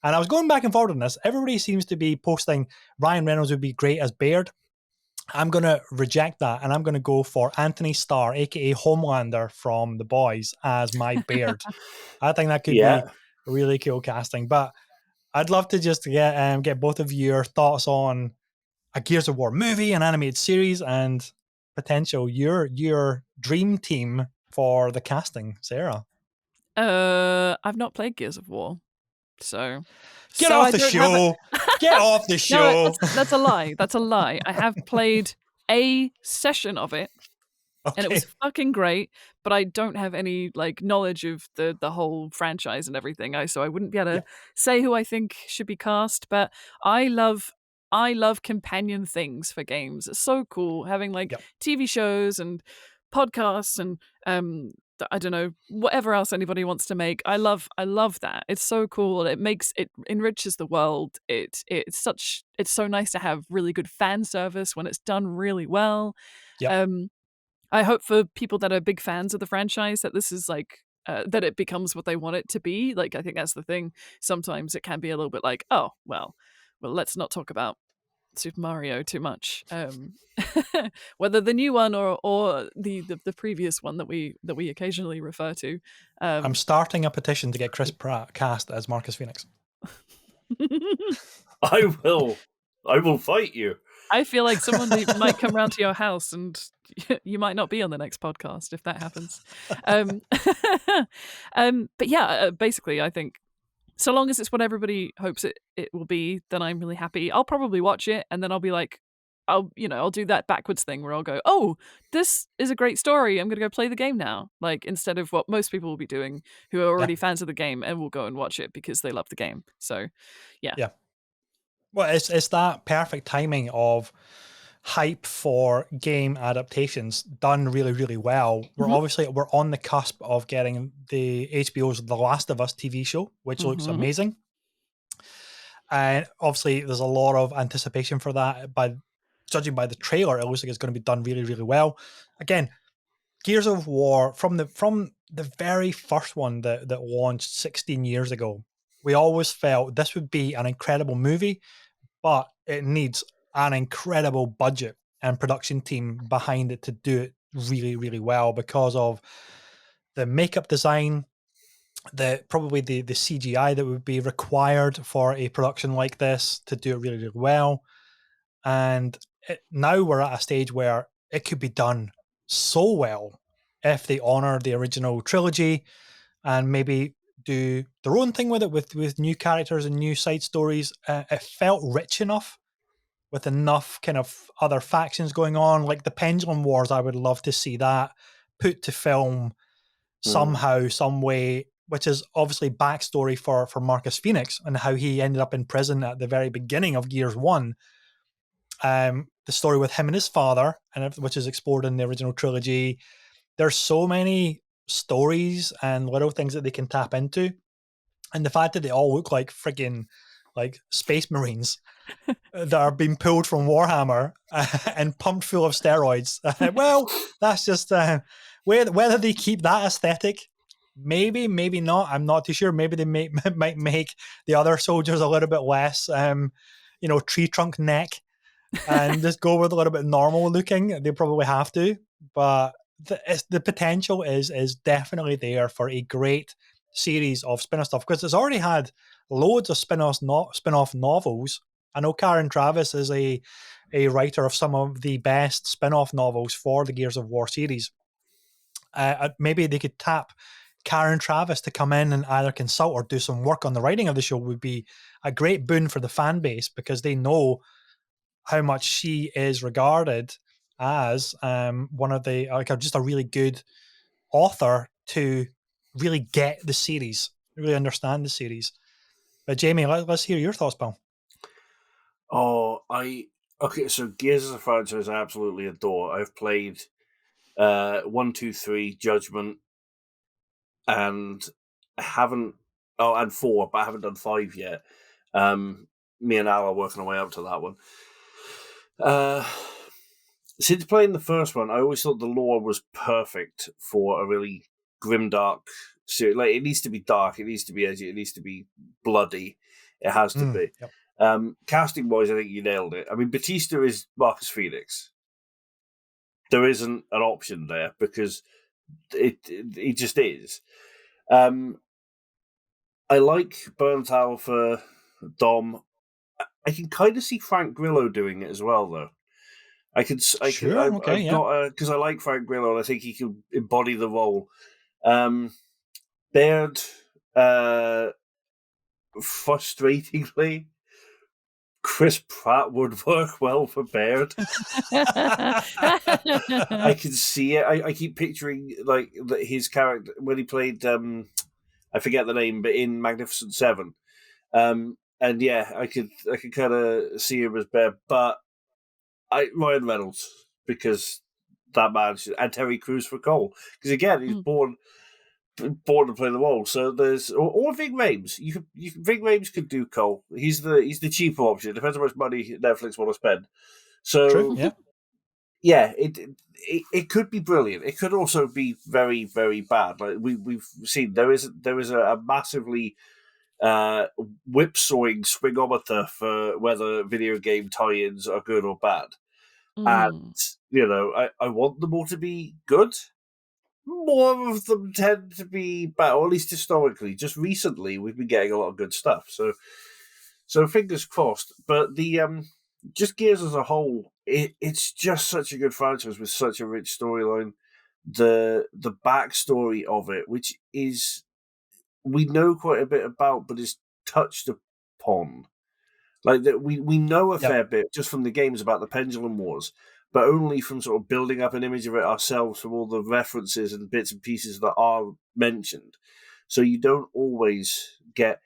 And I was going back and forth on this. Everybody seems to be posting Ryan Reynolds would be great as Baird. I'm going to reject that, and I'm going to go for Anthony Starr, a.k.a. Homelander from The Boys, as my Baird. I think that could be really cool casting. But I'd love to just get both of your thoughts on a Gears of War movie, an animated series, and potential your dream team for the casting, Sarah. I've not played Gears of War, so get off the show. Get off the show. No, that's a lie. That's a lie. I have played a session of it, and it was fucking great. But I don't have any like knowledge of the whole franchise and everything. So I wouldn't be able to say who I think should be cast. But I love companion things for games. It's so cool having like TV shows and podcasts and I don't know, whatever else anybody wants to make. I love that. It's so cool. It enriches the world. It's so nice to have really good fan service when it's done really well. I hope for people that are big fans of the franchise that this is like that it becomes what they want it to be. Like, I think that's the thing. Sometimes it can be a little bit like, oh, well, let's not talk about Super Mario too much. Whether the new one or the previous one that we occasionally refer to. I'm starting a petition to get Chris Pratt cast as Marcus Phoenix. I will fight you. I feel like someone might come round to your house and you might not be on the next podcast if that happens. But yeah, basically, I think so long as it's what everybody hopes it will be, then I'm really happy. I'll probably watch it and then I'll be like, I'll do that backwards thing where I'll go, oh, this is a great story. I'm going to go play the game now. Like, instead of what most people will be doing who are already fans of the game and will go and watch it because they love the game. So, yeah. Yeah. Well, it's that perfect timing of hype for game adaptations done really, really well. We're on the cusp of getting the HBO's The Last of Us TV show, which looks amazing. And obviously there's a lot of anticipation for that. Judging by the trailer, it looks like it's going to be done really, really well. Again, Gears of War, from the very first one that launched 16 years ago, we always felt this would be an incredible movie, but it needs an incredible budget and production team behind it to do it really, really well because of the makeup design, probably the CGI that would be required for a production like this to do it really, really well. And now we're at a stage where it could be done so well if they honor the original trilogy and maybe do their own thing with it with new characters and new side stories. It felt rich enough with enough kind of other factions going on, like the Pendulum Wars. I would love to see that put to film somehow, some way, which is obviously backstory for Marcus Phoenix and how he ended up in prison at the very beginning of Gears 1. The story with him and his father, and which is explored in the original trilogy. There's so many stories and little things that they can tap into. And the fact that they all look like friggin' like space marines that are being pulled from Warhammer and pumped full of steroids. Well, that's just whether they keep that aesthetic. Maybe not. I'm not too sure. Maybe they might make the other soldiers a little bit less, tree trunk neck, and just go with a little bit normal looking. They probably have to, but the potential is definitely there for a great series of spin-off stuff, because it's already had loads of spin-off novels. I know Karen Travis is a writer of some of the best spin-off novels for the Gears of War series. Maybe they could tap Karen Travis to come in and either consult or do some work on the writing of the show. Would be a great boon for the fan base, because they know how much she is regarded as one of the just a really good author to really get the series, really understand the series. But Jamie, let's hear your thoughts, pal. Okay, so Gears as a franchise I absolutely adore. I've played 1, 2, 3, Judgment, and and 4, but I haven't done 5 yet. Me and Al are working our way up to that one. Since playing the first one, I always thought the lore was perfect for a really grimdark series. Like, it needs to be dark, it needs to be edgy, it needs to be bloody. It has to be. Yep. Casting wise, I think you nailed it. I mean, Batista is Marcus Phoenix. There isn't an option there, because it just is. I like Burnt Alpha, Dom. I can kind of see Frank Grillo doing it as well, though. Because I like Frank Grillo, and I think he can embody the role. Baird, frustratingly, Chris Pratt would work well for Baird. I can see it. I keep picturing like his character when he played. I forget the name, but in Magnificent Seven. And yeah, I could kind of see him as Baird, but Ryan Reynolds, because that man, and Terry Crews for Cole, because again he's born to play the role. So there's or Ving Rhames. Ving Rhames could do Cole. He's the cheaper option. Depends how much money Netflix want to spend. So true, yeah, it could be brilliant. It could also be very, very bad. Like we've seen, there is a massively whipsawing swingometer for whether video game tie-ins are good or bad. And I want them all to be good. More of them tend to be bad, or at least historically. Just recently, we've been getting a lot of good stuff. So fingers crossed. But the just Gears as a whole, it's just such a good franchise with such a rich storyline. The backstory of it, which is we know quite a bit about, but is touched upon. Like that, we know a fair bit just from the games about the Pendulum Wars, but only from sort of building up an image of it ourselves from all the references and bits and pieces that are mentioned. So you don't always get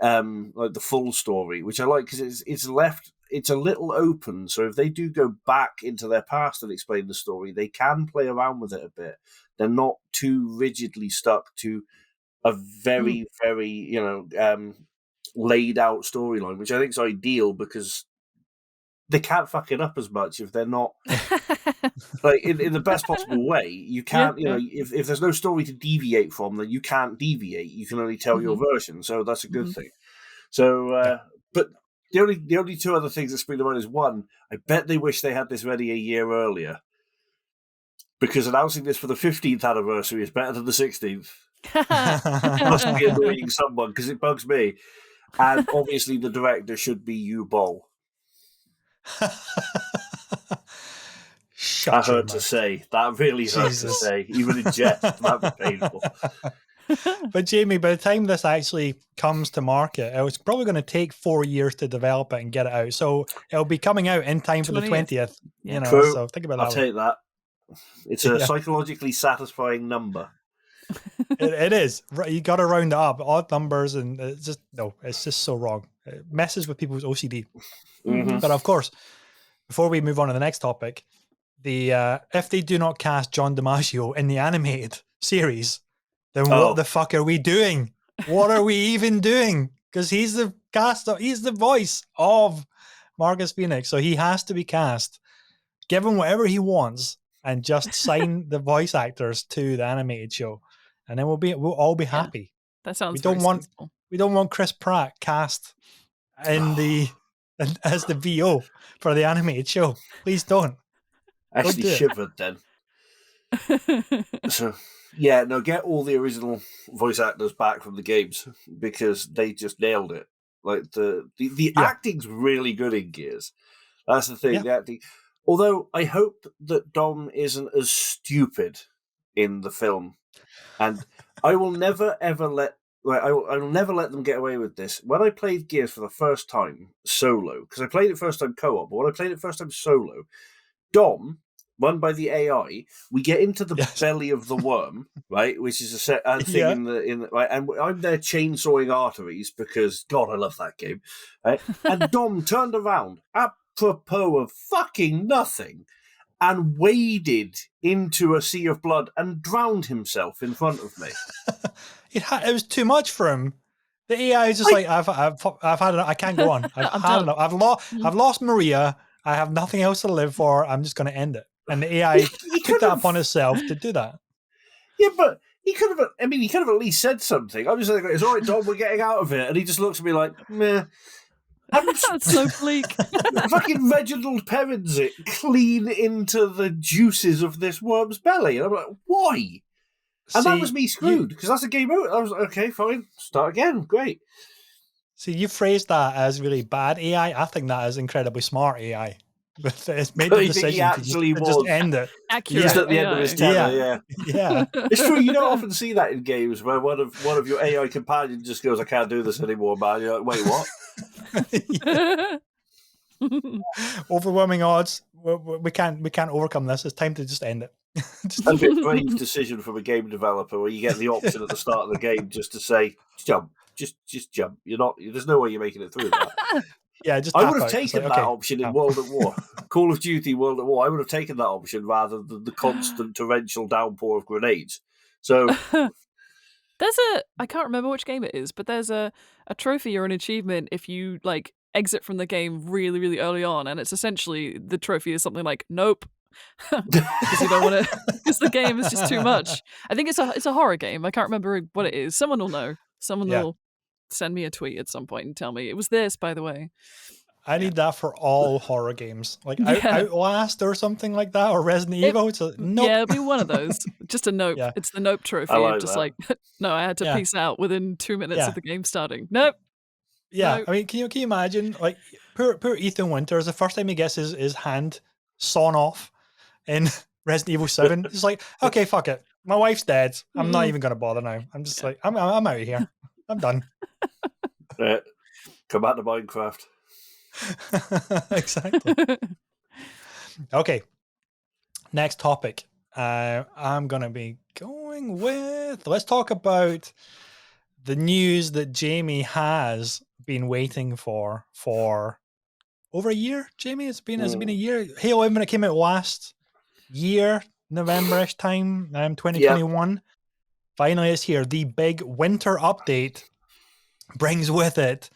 like the full story, which I like, because it's a little open. So if they do go back into their past and explain the story, they can play around with it a bit. They're not too rigidly stuck to a very, very, laid out storyline, which I think is ideal, because they can't fuck it up as much if they're not like in the best possible way. You can't, if there's no story to deviate from, then you can't deviate. You can only tell your version, so that's a good thing. So, but the only two other things that spring to mind is, one, I bet they wish they had this ready a year earlier, because announcing this for the 15th anniversary is better than the 16th. Must be annoying someone, because it bugs me. And obviously the director should be U-Ball. I heard to say. That really hurt to say. Even in jest, that was painful. But Jamie, by the time this actually comes to market, it's probably going to take 4 years to develop it and get it out. So it'll be coming out in time for the 20th. True. So think about that. I'll take that. It's a psychologically satisfying number. It is. You got to round it up. Odd numbers, and it's just so wrong. It messes with people's OCD. Mm-hmm. But of course, before we move on to the next topic, if they do not cast John DiMaggio in the animated series, then what the fuck are we doing? What are we even doing? Because he's the voice of Marcus Phoenix, so he has to be cast. Give him whatever he wants, and just sign the voice actors to the animated show, and then we'll all be happy. That sounds. We don't want Chris Pratt cast as the VO for the animated show. Please don't. Actually shivered then. So get all the original voice actors back from the games, because they just nailed it. Like the acting's really good in Gears. That's the thing. The acting. Although I hope that Dom isn't as stupid in the film, and I will never ever let. I will never let them get away with this. When I played Gears for the first time solo, because I played it first time co-op, but when I played it first time solo, Dom, run by the AI, we get into the belly of the worm, right, which is a thing in the right, and I'm there chainsawing arteries because God, I love that game, right? And Dom turned around apropos of fucking nothing and waded into a sea of blood and drowned himself in front of me. It was too much for him. The AI is just I've had enough. I can't go on. I've had enough. I've lost Maria. I have nothing else to live for. I'm just going to end it. And the AI took that upon itself to do that. Yeah, but he could have. I mean, he could have at least said something. I'm just like, it's all right, Dom. We're getting out of it, and he just looks at me like, meh. That's so bleak. Fucking Reginald Perrins it clean into the juices of this worm's belly. And I'm like, why? And that was me screwed, because that's a game out. I was like, okay, fine, start again, great. See, you phrased that as really bad AI. I think that is incredibly smart AI. But it's made the decision to just end it. Accurate. Just at the end of his tether, yeah. It's true, you don't often see that in games where one of your AI companions just goes, I can't do this anymore, man. You're like, wait, what? Overwhelming odds. We can't overcome this. It's time to just end it. A bit brave decision from a game developer where you get the option at the start of the game just to say, jump. Just jump. You're not. There's no way you're making it through that. Yeah, just. I would have taken that option in World at War, Call of Duty World at War. I would have taken that option rather than the constant torrential downpour of grenades. So there's I can't remember which game it is, but there's a trophy or an achievement if you exit from the game really, really early on, and it's essentially the trophy is something like nope. Because you don't want to, because the game is just too much. I think it's a horror game. I can't remember what it is. Someone will know. Someone will send me a tweet at some point and tell me it was this, by the way. I need that for all horror games, like Outlast or something like that, or Resident Evil. It's nope. Yeah, it'll be one of those. Just a nope. Yeah. It's the nope trophy. Like just no, I had to peace out within 2 minutes of the game starting. Nope. Yeah, nope. I mean, can you imagine? Like poor Ethan Winters, the first time he gets his hand sawn off in Resident Evil 7, it's like, okay, fuck it. My wife's dead. I'm not even gonna bother now. I'm just like, I'm out of here. I'm done. Come back to Minecraft. Exactly. Okay. Next topic. I'm gonna be going with. Let's talk about the news that Jamie has been waiting for over a year. Jamie, has it been a year? Halo Infinite came out last year, November-ish time, 2021. Yep. Finally, it's here. The big winter update brings with it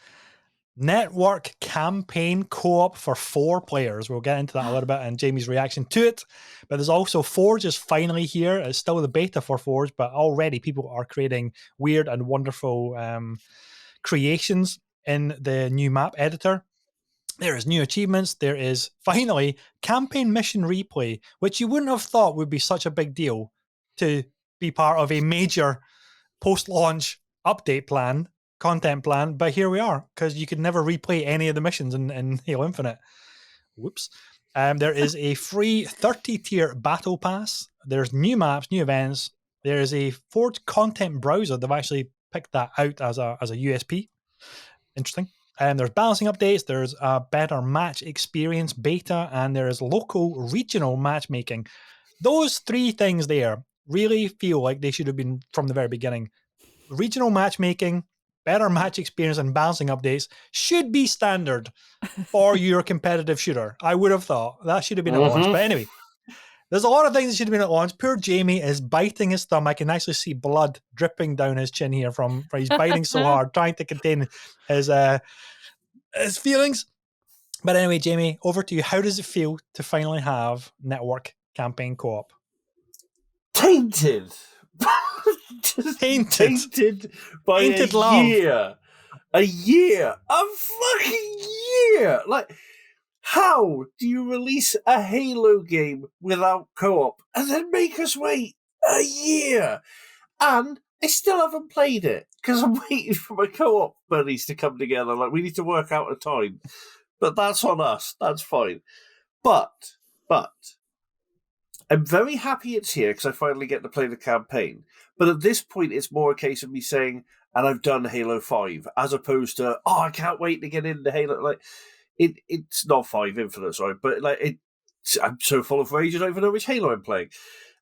network campaign co-op for 4 players. We'll get into that a little bit and Jamie's reaction to it. But there's also Forge is finally here. It's still the beta for Forge, but already people are creating weird and wonderful creations in the new map editor. There is new achievements. There is finally campaign mission replay, which you wouldn't have thought would be such a big deal to be part of a major post-launch update plan, content plan. But here we are, because you could never replay any of the missions in Halo Infinite. Whoops. There is a free 30-tier battle pass. There's new maps, new events. There is a Forge content browser. They've actually picked that out as a USP. Interesting. There's balancing updates, there's a better match experience beta, and there is local regional matchmaking. Those 3 things there really feel like they should have been from the very beginning. Regional matchmaking, better match experience, and balancing updates should be standard for your competitive shooter. I would have thought that should have been at launch. But anyway, there's a lot of things that should have been at launch. Poor Jamie is biting his thumb. I can actually see blood dripping down his chin here from he's biting so hard, trying to contain his feelings. But anyway, Jamie, over to you. How does it feel to finally have network campaign co-op? Tainted. Tainted by Tainted a love. year. A year. A fucking year. Like, how do you release a Halo game without co-op and then make us wait a year? And I still haven't played it because I'm waiting for my co-op buddies to come together. Like, we need to work out a time. But that's on us. That's fine. But I'm very happy it's here because I finally get to play the campaign. But at this point, it's more a case of me saying, and I've done Halo 5, as opposed to, I can't wait to get into Halo. Like, it's not 5 Infinite, sorry, but like I'm so full of rage I don't even know which Halo I'm playing.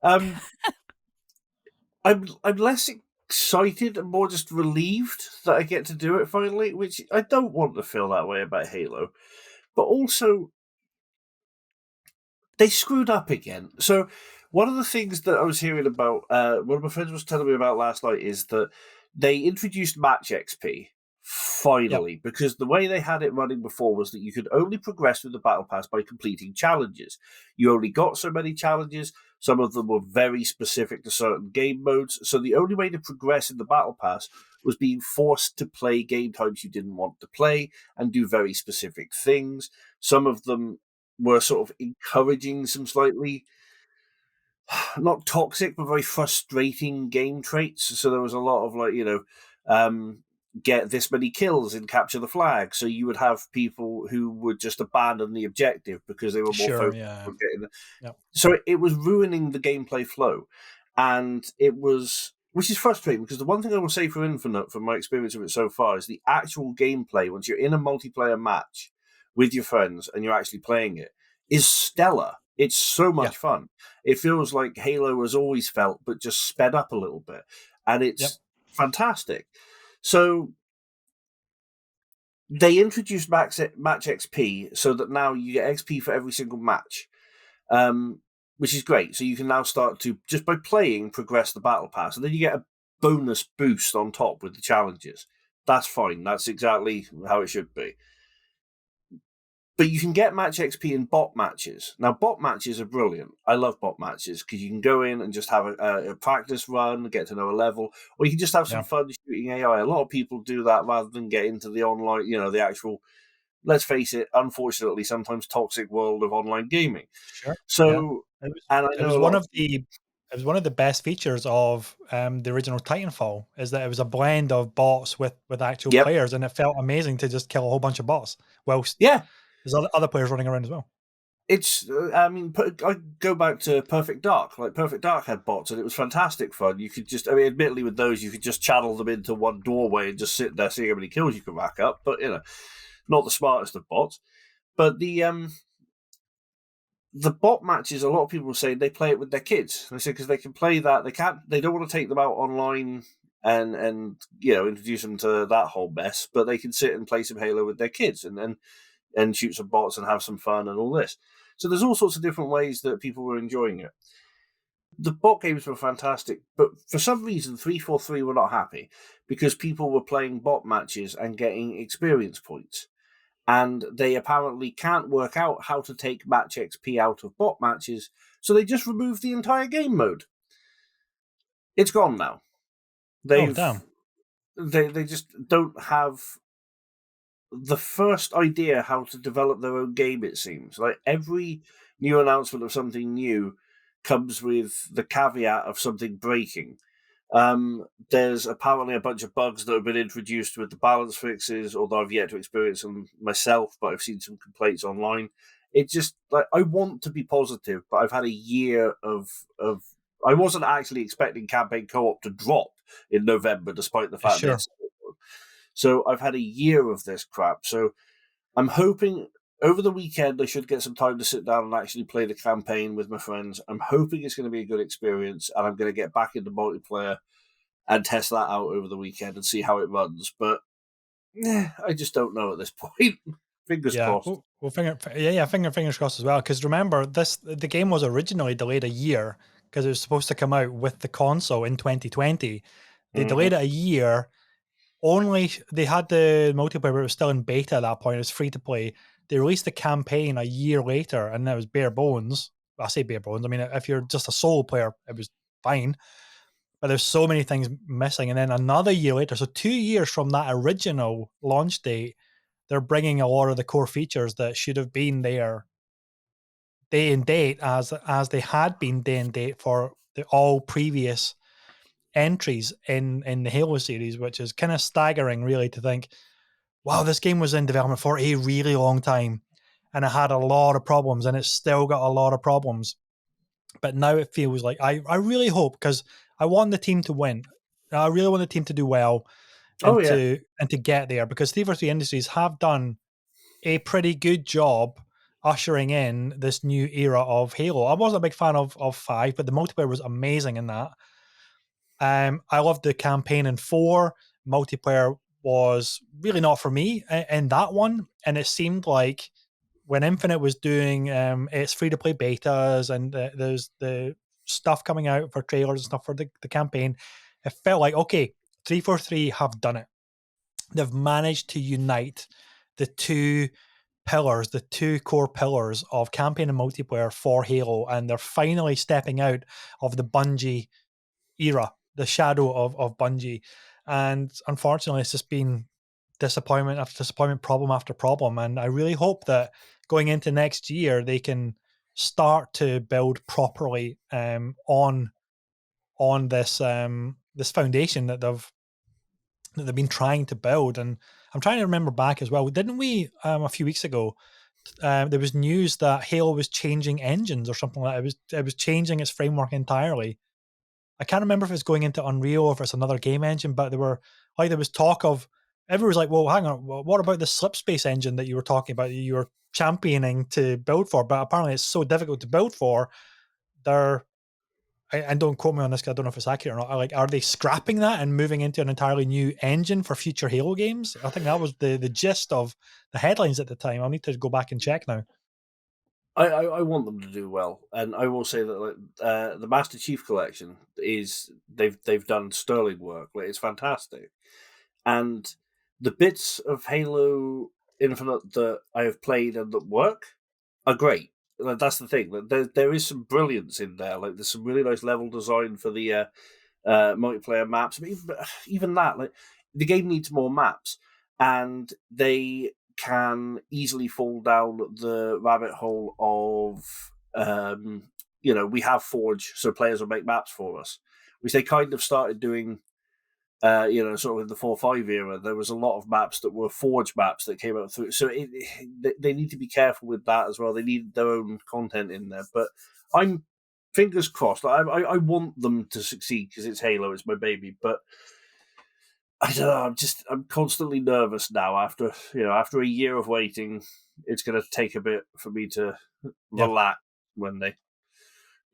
I'm less excited and more just relieved that I get to do it finally, which I don't want to feel that way about Halo. But also, they screwed up again. So one of the things that I was hearing about, one of my friends was telling me about last night, is that they introduced Match XP, finally, because the way they had it running before was that you could only progress through the Battle Pass by completing challenges. You only got so many challenges. Some of them were very specific to certain game modes. So the only way to progress in the Battle Pass was being forced to play game types you didn't want to play and do very specific things. Some of them were sort of encouraging some slightly, not toxic, but very frustrating game traits. So there was a lot of get this many kills and capture the flag. So you would have people who would just abandon the objective because they were more focused on getting it. So it was ruining the gameplay flow. And it was, which is frustrating, because the one thing I will say for Infinite, from my experience of it so far, is the actual gameplay, once you're in a multiplayer match with your friends and you're actually playing it, is stellar. It's so much fun. It feels like Halo has always felt, but just sped up a little bit. And it's fantastic. So they introduced Match XP so that now you get XP for every single match, which is great. So you can now start to, just by playing, progress the Battle Pass. And then you get a bonus boost on top with the challenges. That's fine. That's exactly how it should be. But you can get Match XP in bot matches. Now, bot matches are brilliant. I love bot matches because you can go in and just have a practice run, get to know a level, or you can just have some fun shooting AI. A lot of people do that rather than get into the online, the actual, let's face it, unfortunately, sometimes toxic world of online gaming. Sure. So, it was one of the best features of the original Titanfall, is that it was a blend of bots with actual players, and it felt amazing to just kill a whole bunch of bots whilst there's other players running around as well. It's, I go back to Perfect Dark. Like, Perfect Dark had bots, and it was fantastic fun. You could just, admittedly with those, you could just channel them into one doorway and just sit there seeing how many kills you can rack up. But, not the smartest of bots. But the bot matches, a lot of people say they play it with their kids. They say because they can play that, they don't want to take them out online and introduce them to that whole mess, but they can sit and play some Halo with their kids and shoot some bots and have some fun and all this. So there's all sorts of different ways that people were enjoying it. The bot games were fantastic, but for some reason 343 were not happy because people were playing bot matches and getting experience points. And they apparently can't work out how to take Match XP out of bot matches, so they just removed the entire game mode. It's gone now. They just don't have the first idea how to develop their own game, it seems. Like, every new announcement of something new comes with the caveat of something breaking. There's apparently a bunch of bugs that have been introduced with the balance fixes, although I've yet to experience them myself, but I've seen some complaints online. It just, I want to be positive, but I've had a year of I wasn't actually expecting campaign co-op to drop in November, despite the fact that so I've had a year of this crap. So I'm hoping over the weekend, I should get some time to sit down and actually play the campaign with my friends. I'm hoping it's going to be a good experience, and I'm going to get back into multiplayer and test that out over the weekend and see how it runs. But I just don't know at this point. Fingers crossed. Well, fingers crossed as well. Because remember, the game was originally delayed a year because it was supposed to come out with the console in 2020. They delayed it a year. Only they had the multiplayer, but it was still in beta at that point. It was free to play. They released the campaign a year later, and it was bare bones. I say bare bones. I mean, if you're just a solo player, it was fine. But there's so many things missing. And then another year later, so 2 years from that original launch date, they're bringing a lot of the core features that should have been there day and date as they had been day and date for all previous entries in the Halo series, which is kind of staggering, really, to think, wow, this game was in development for a really long time and it had a lot of problems and it's still got a lot of problems. But now it feels like I really hope, because I want the team to win. I really want the team to do well and to get there, because 343 Industries have done a pretty good job ushering in this new era of Halo. I wasn't a big fan of 5, but the multiplayer was amazing in that. I loved the campaign in 4. Multiplayer was really not for me in that one, and it seemed like when Infinite was doing its free-to-play betas and there's the stuff coming out for trailers and stuff for the campaign, it felt like, okay, 343 have done it. They've managed to unite the two pillars, the two core pillars of campaign and multiplayer for Halo, and they're finally stepping out of the Bungie era, the shadow of Bungie. And unfortunately, it's just been disappointment after disappointment, problem after problem. And I really hope that going into next year, they can start to build properly on this this foundation that they've been trying to build. And I'm trying to remember back as well. Didn't we a few weeks ago? There was news that Halo was changing engines or something like that. It was changing its framework entirely. I can't remember if it's going into Unreal or if it's another game engine, but there was talk of, everyone was like, well, hang on, what about the Slipspace engine that you were talking about, you were championing to build for? But apparently it's so difficult to build for. And don't quote me on this because I don't know if it's accurate or not. Like, are they scrapping that and moving into an entirely new engine for future Halo games? I think that was the gist of the headlines at the time. I'll need to go back and check now. I want them to do well, and I will say that the Master Chief Collection they've done sterling work. Like, it's fantastic, and the bits of Halo Infinite that I have played and that work are great. Like, that's the thing. There is some brilliance in there. Like, there's some really nice level design for the multiplayer maps. But even that, like, the game needs more maps, and they can easily fall down the rabbit hole of, we have Forge, so players will make maps for us, which they kind of started doing, sort of in the 4.5 era. There was a lot of maps that were Forge maps that came out through. So they need to be careful with that as well. They need their own content in there. But I'm fingers crossed. I want them to succeed because it's Halo, it's my baby. But I don't know. I'm constantly nervous now. After a year of waiting, it's going to take a bit for me to relax when they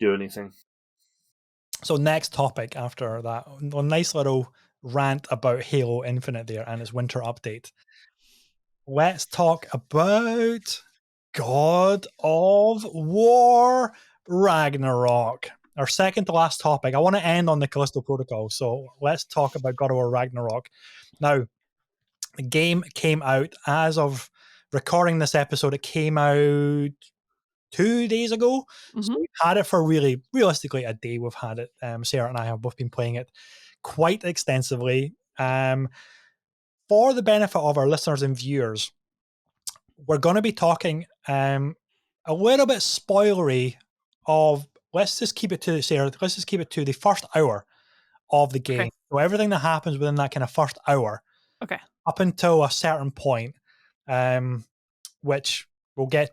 do anything. So next topic after that, a nice little rant about Halo Infinite there and its winter update. Let's talk about God of War Ragnarok. Our second to last topic. I want to end on the Callisto Protocol, so let's talk about God of War Ragnarok. Now, the game came out as of recording this episode. It came out 2 days ago. So we've had it for realistically a day. We've had it. Sara and I have both been playing it quite extensively. For the benefit of our listeners and viewers, we're going to be talking a little bit spoilery of, let's just keep it to the first hour of the game. Okay. So everything that happens within that kind of first hour. Okay. Up until a certain point, which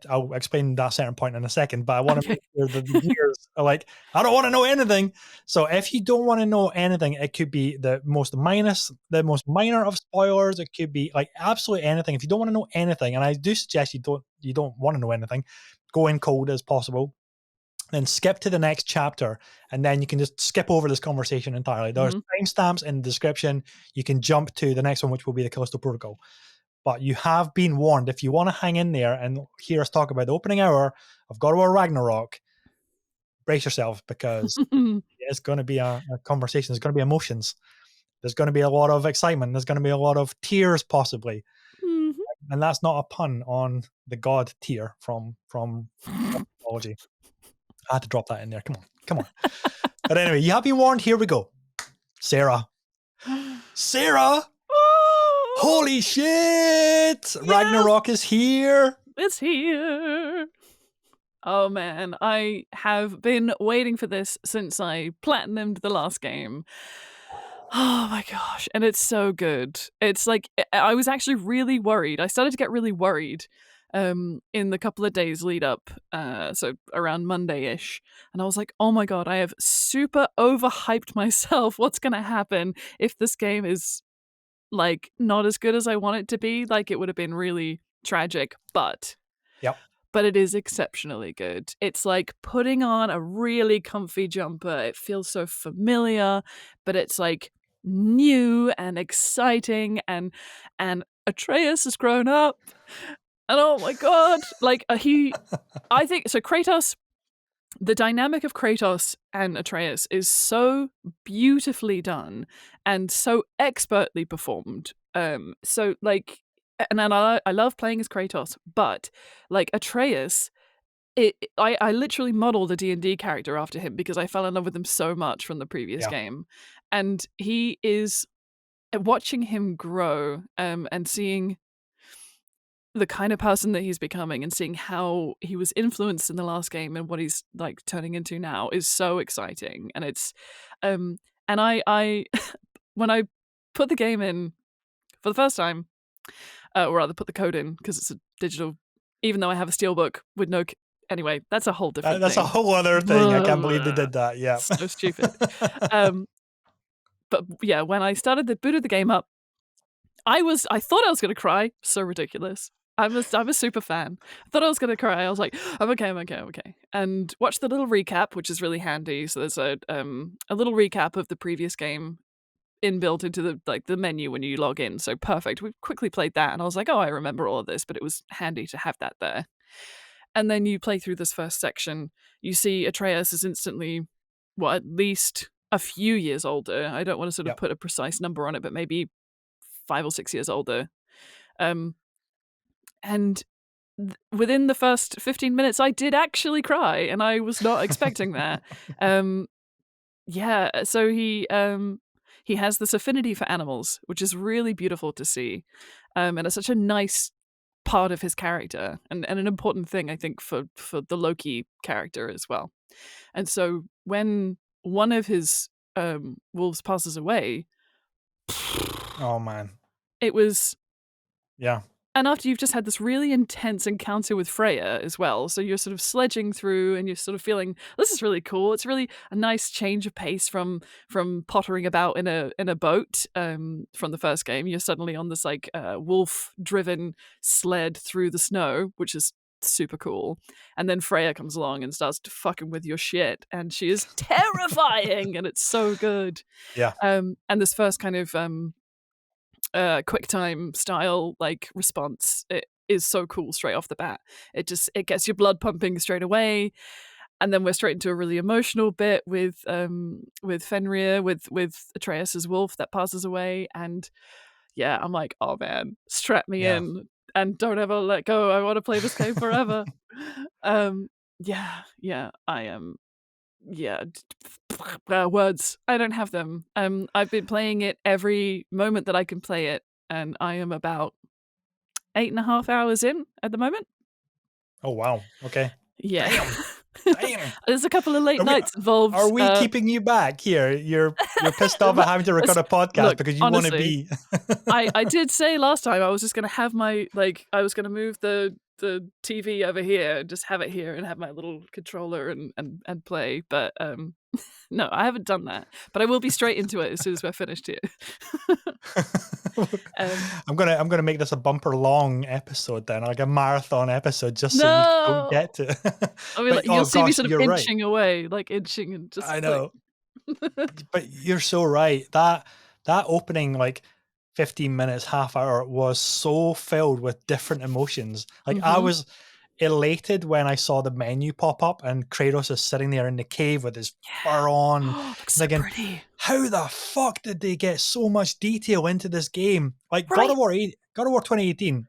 I'll explain that certain point in a second, but I want to make sure that the viewers are like, I don't want to know anything. So if you don't want to know anything, it could be the most minor of spoilers. It could be like absolutely anything. If you don't want to know anything, and I do suggest you don't you don't want to know anything, go in cold as possible, then skip to the next chapter, and then you can just skip over this conversation entirely. There's timestamps in the description. You can jump to the next one, which will be the Callisto Protocol. But you have been warned. If you want to hang in there and hear us talk about the opening hour of God of War Ragnarok, brace yourself, because it's going to be a conversation. There's going to be emotions. There's going to be a lot of excitement. There's going to be a lot of tears, possibly. And that's not a pun on the God tier from mythology. I had to drop that in there. Come on. But anyway, you have been warned. Here we go. Sarah. Holy shit! Yes! Ragnarok is here. It's here. Oh man, I have been waiting for this since I platinumed the last game. Oh my gosh, and it's so good. It's like, I was actually really worried. I started to get really worried in the couple of days lead up, so around Monday-ish, and I was like, oh my god, I have super overhyped myself. What's gonna happen if this game is like not as good as I want it to be? Like, it would have been really tragic, but it is exceptionally good. It's like putting on a really comfy jumper. It feels so familiar, but it's like new and exciting, and Atreus has grown up, and oh my god, like I think so. Kratos, the dynamic of Kratos and Atreus is so beautifully done and so expertly performed. So like, and I love playing as Kratos, but like Atreus, I literally modeled a D&D character after him because I fell in love with him so much from the previous game, and he is, watching him grow and seeing the kind of person that he's becoming and seeing how he was influenced in the last game and what he's like turning into now is so exciting. And it's and I when I put the game in for the first time, or rather put the code in because it's a digital, even though I have a steelbook with no anyway, that's a whole different that's thing. a whole other thing. I can't believe they did that. Yeah. So stupid. But yeah, when I booted the game up, I thought I was gonna cry. So ridiculous. I'm a super fan. I thought I was gonna cry. I was like, I'm okay. And watch the little recap, which is really handy. So there's a little recap of the previous game inbuilt into the menu when you log in. So perfect. We quickly played that, and I was like, oh, I remember all of this, but it was handy to have that there. And then you play through this first section. You see Atreus is instantly, well, at least a few years older. I don't want to sort of put a precise number on it, but maybe 5 or 6 years older. And within the first 15 minutes, I did actually cry, and I was not expecting that. So he has this affinity for animals, which is really beautiful to see, and it's such a nice part of his character, and an important thing, I think, for the Loki character as well. And so when one of his wolves passes away, oh man, it was yeah. And after you've just had this really intense encounter with Freya as well, so you're sort of sledging through and you're sort of feeling, this is really cool. It's really a nice change of pace from pottering about in a boat from the first game. You're suddenly on this like wolf-driven sled through the snow, which is super cool. And then Freya comes along and starts fucking with your shit, and she is terrifying, and it's so good. Yeah. And this first kind of QuickTime style like response, it is so cool straight off the bat. It gets your blood pumping straight away, and then we're straight into a really emotional bit with Fenrir, with Atreus's wolf that passes away, and yeah, I'm like, oh man, strap me in and don't ever let go. I want to play this game forever. I am. Words, I don't have them. I've been playing it every moment that I can play it, and I am about 8.5 hours in at the moment. Oh wow, okay. Yeah. Damn. There's a couple of late nights involved. Are we keeping you back here? You're pissed off at having to record a podcast because you want to be I did say last time I was just going to have my, like, I was going to move the the TV over here and just have it here and have my little controller and play. But no, I haven't done that. But I will be straight into it as soon as we're finished here. I'm gonna make this a bumper long episode then, like a marathon episode, just so you don't get to. I mean, you'll see me sort of inching away, like inching and just. I know, but you're so right. That opening like 15 minutes, half hour was so filled with different emotions. Like I was elated when I saw the menu pop up and Kratos is sitting there in the cave with his fur on. Looks so pretty. How the fuck did they get so much detail into this game? Like God of War 2018,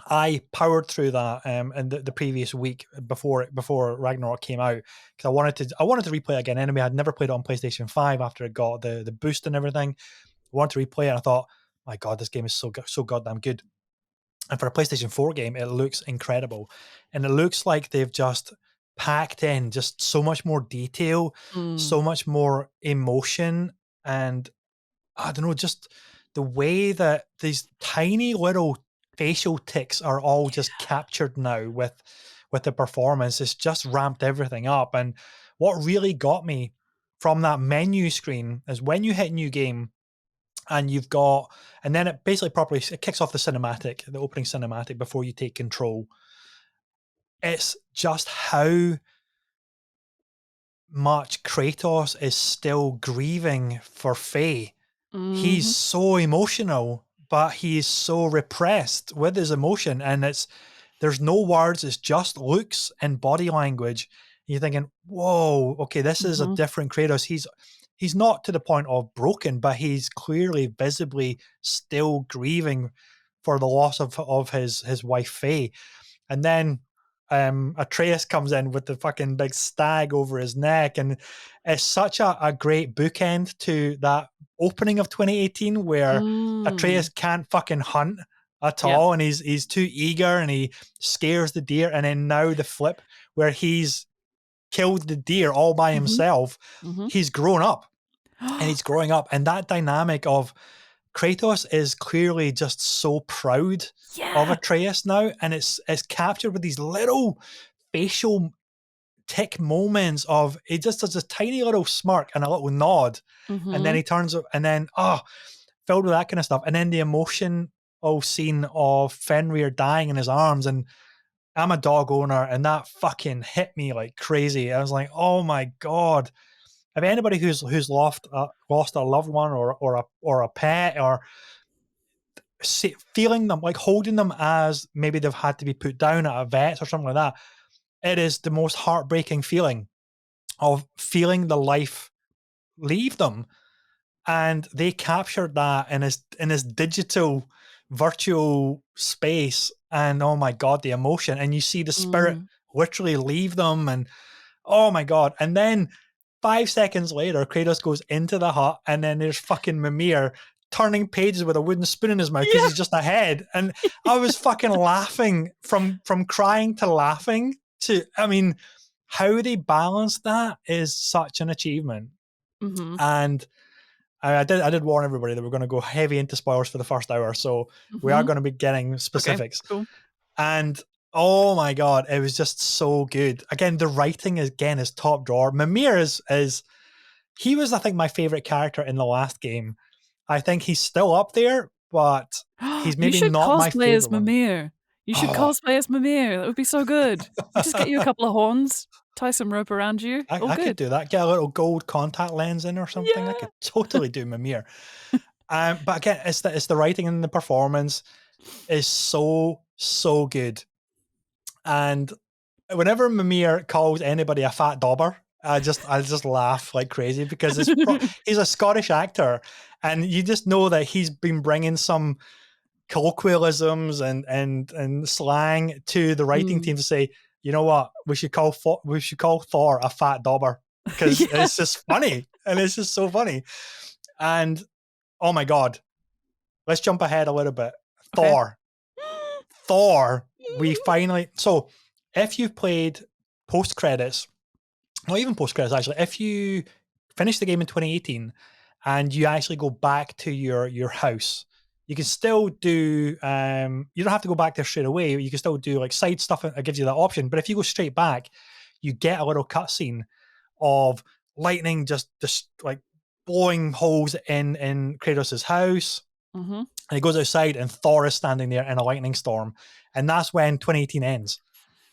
I powered through that in the previous week before Ragnarok came out, because I wanted to replay it again. Anyway, I'd never played it on PlayStation 5 after it got the boost and everything. I wanted to replay it and I thought, my God, this game is so goddamn good. And for a PlayStation 4 game, it looks incredible. And it looks like they've just packed in just so much more detail, so much more emotion, and I don't know, just the way that these tiny little facial tics are all just captured now with the performance. It's just ramped everything up. And what really got me from that menu screen is when you hit new game, and then it basically it kicks off the opening cinematic before you take control. It's just how much Kratos is still grieving for Faye. He's so emotional, but he's so repressed with his emotion, and there's no words, it's just looks and body language. You're thinking, whoa, okay, this is a different Kratos. He's not to the point of broken, but he's clearly visibly still grieving for the loss of his wife Faye. And then Atreus comes in with the fucking big stag over his neck, and it's such a great bookend to that opening of 2018 where Atreus can't fucking hunt at all, and he's too eager and he scares the deer, and then now the flip where he's killed the deer all by himself. He's grown up and he's growing up, and that dynamic of Kratos is clearly just so proud of Atreus now, and it's captured with these little facial tick moments of he just does a tiny little smirk and a little nod, and then he turns up, and then filled with that kind of stuff, and then the emotional scene of Fenrir dying in his arms. And I'm a dog owner, and that fucking hit me like crazy. I was like, oh my God. If anybody who's lost a loved one or a pet, or feeling them, like holding them as maybe they've had to be put down at a vet's or something like that, it is the most heartbreaking feeling of feeling the life leave them. And they captured that in his digital virtual space, and oh my God, the emotion, and you see the spirit literally leave them, and oh my God. And then 5 seconds later, Kratos goes into the hut, and then there's fucking Mimir turning pages with a wooden spoon in his mouth because he's just a head. And I was fucking laughing from crying to laughing to, I mean, how they balance that is such an achievement. And I did warn everybody that we're going to go heavy into spoilers for the first hour, so we are going to be getting specifics. Okay, cool. And oh my God, it was just so good. Again, the writing is top drawer. Mimir he was, I think, my favorite character in the last game. I think he's still up there, but he's maybe not my favorite. You should cosplay as Mimir. You should cosplay as Mimir. That would be so good. You just get you a couple of horns, tie some rope around you. I could do that. Get a little gold contact lens in or something. I could totally do Mimir. But again, it's the writing and the performance is so good. And whenever Mimir calls anybody a fat dauber, I just laugh like crazy, because he's a Scottish actor, and you just know that he's been bringing some colloquialisms and slang to the writing team to say, you know what, we should call Thor a fat dauber, because it's just funny, and it's just so funny. And oh my God, let's jump ahead a little bit. Okay. Thor, we finally. So if you've played post credits, not even post credits actually, if you finish the game in 2018 and you actually go back to your house you can still do, you don't have to go back there straight away. You can still do like side stuff. It gives you that option. But if you go straight back, you get a little cutscene of lightning just like blowing holes in Kratos' house. Mm-hmm. And he goes outside and Thor is standing there in a lightning storm. And that's when 2018 ends.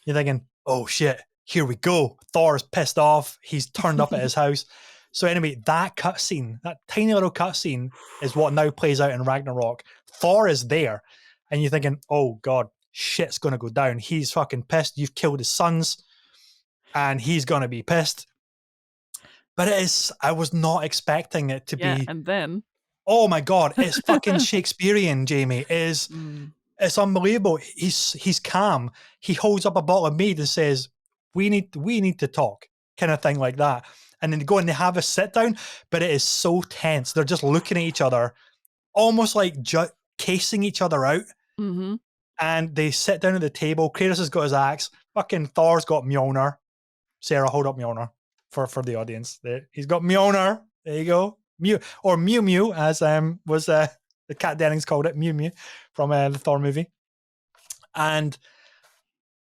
You're thinking, oh shit, here we go. Thor's pissed off. He's turned up at his house. So anyway, that cutscene, that tiny little cutscene is what now plays out in Ragnarok. Thor is there. And you're thinking, oh God, shit's going to go down. He's fucking pissed. You've killed his sons. And he's going to be pissed. But I was not expecting it to be. And then. Oh my God, it's fucking Shakespearean, Jamie. It's unbelievable. He's calm. He holds up a bottle of mead and says, we need to talk, kind of thing like that. And then they go and they have a sit down, but it is so tense. They're just looking at each other, almost like casing each other out. Mm-hmm. And they sit down at the table. Kratos has got his axe. Fucking Thor's got Mjolnir. Sarah, hold up Mjolnir for the audience. There, he's got Mjolnir. There you go. Mew Mew, as was the Kat Dennings called it, Mew Mew from the Thor movie. And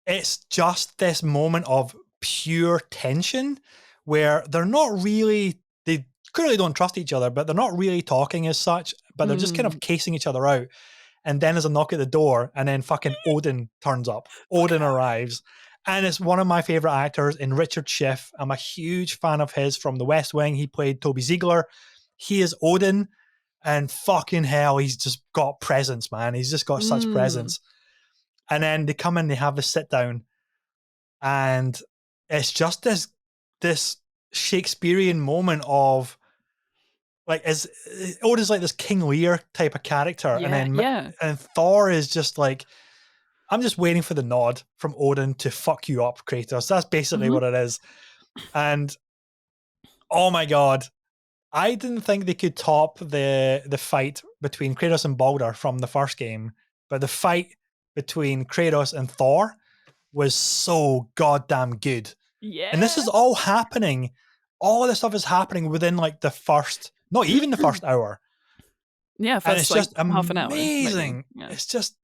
it's just this moment of pure tension where they're not really, they clearly don't trust each other, but they're not really talking as such, but they're just kind of casing each other out. And then there's a knock at the door, and then fucking Odin turns up. Odin arrives. And it's one of my favorite actors in Richard Schiff. I'm a huge fan of his from The West Wing. He played Toby Ziegler. He is Odin, and fucking hell, he's just got presence, man. He's just got such presence. And then they come in, they have a sit down, and it's just this Shakespearean moment of like, Odin's like this King Lear type of character, and Thor is just like, I'm just waiting for the nod from Odin to fuck you up, Kratos. That's basically what it is. And oh my God, I didn't think they could top the fight between Kratos and Baldur from the first game, but the fight between Kratos and Thor was so goddamn good. Yeah. And this is all happening. All of this stuff is happening within like the first, not even the first hour. Yeah, and it's just half an hour. Amazing. Yeah. It's just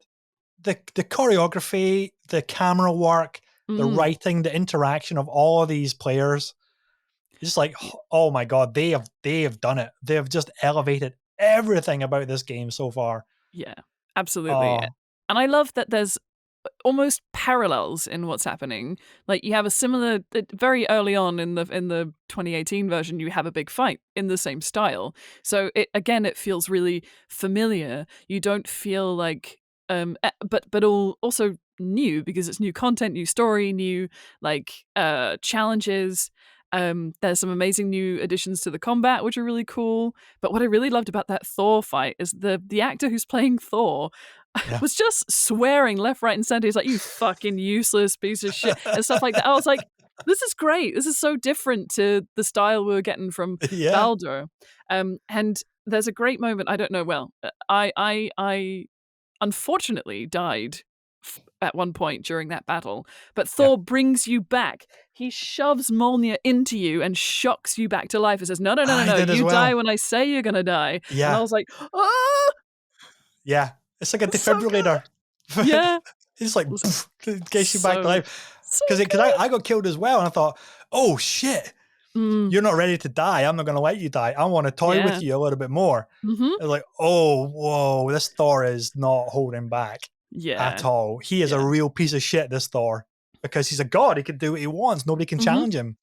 the choreography, the camera work, the writing, the interaction of all of these players. It's just like, oh my God, they have done it. They have just elevated everything about this game so far. Yeah, absolutely. And I love that there's almost parallels in what's happening. Like you have a similar, very early on in the 2018 version, you have a big fight in the same style. So it feels really familiar. You don't feel like, but also new, because it's new content, new story, new like challenges. There's some amazing new additions to the combat, which are really cool. But what I really loved about that Thor fight is the actor who's playing Thor was just swearing left, right, and center. He's like, "You fucking useless piece of shit," and stuff like that. I was like, "This is great. This is so different to the style we were getting from Baldur." And there's a great moment. I don't know. Well, I unfortunately died at one point during that battle, but Thor brings you back. He shoves Mjolnir into you and shocks you back to life and says, no, you die when I say you're gonna die. Yeah. And I was like, ah! Yeah, it's like a defibrillator. So yeah. It's like, gets you back to life. Because I got killed as well, and I thought, oh shit, you're not ready to die. I'm not going to let you die. I want to toy with you a little bit more. I was like, oh, whoa, this Thor is not holding back at all. He is a real piece of shit, this Thor, because he's a god. He can do what he wants. Nobody can challenge him.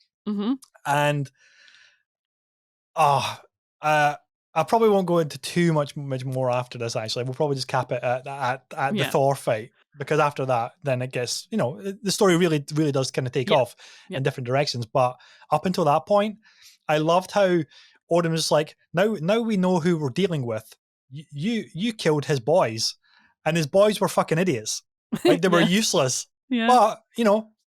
And I probably won't go into too much more after this, actually. We'll probably just cap it at the Thor fight, because after that, then it gets, the story really does kind of take off in different directions. But up until that point, I loved how Odin was like, now we know who we're dealing with. You killed his boys, and his boys were fucking idiots. Like, they were useless. But,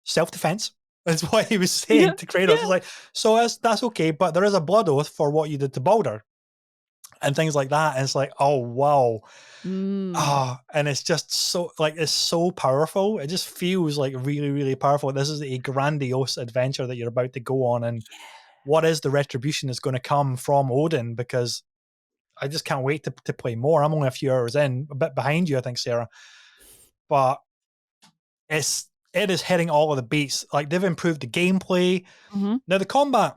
self-defense. That's what he was saying to Kratos. It's like, so that's okay, but there is a blood oath for what you did to Baldur. And things like that. And it's like, oh, wow. And it's just so, like, it's so powerful. It just feels like really, really powerful. This is a grandiose adventure that you're about to go on. And what is the retribution that's going to come from Odin? Because I just can't wait to play more. I'm only a few hours in, a bit behind you, I think, Sarah. But it is hitting all of the beats. Like, they've improved the gameplay. Now the combat,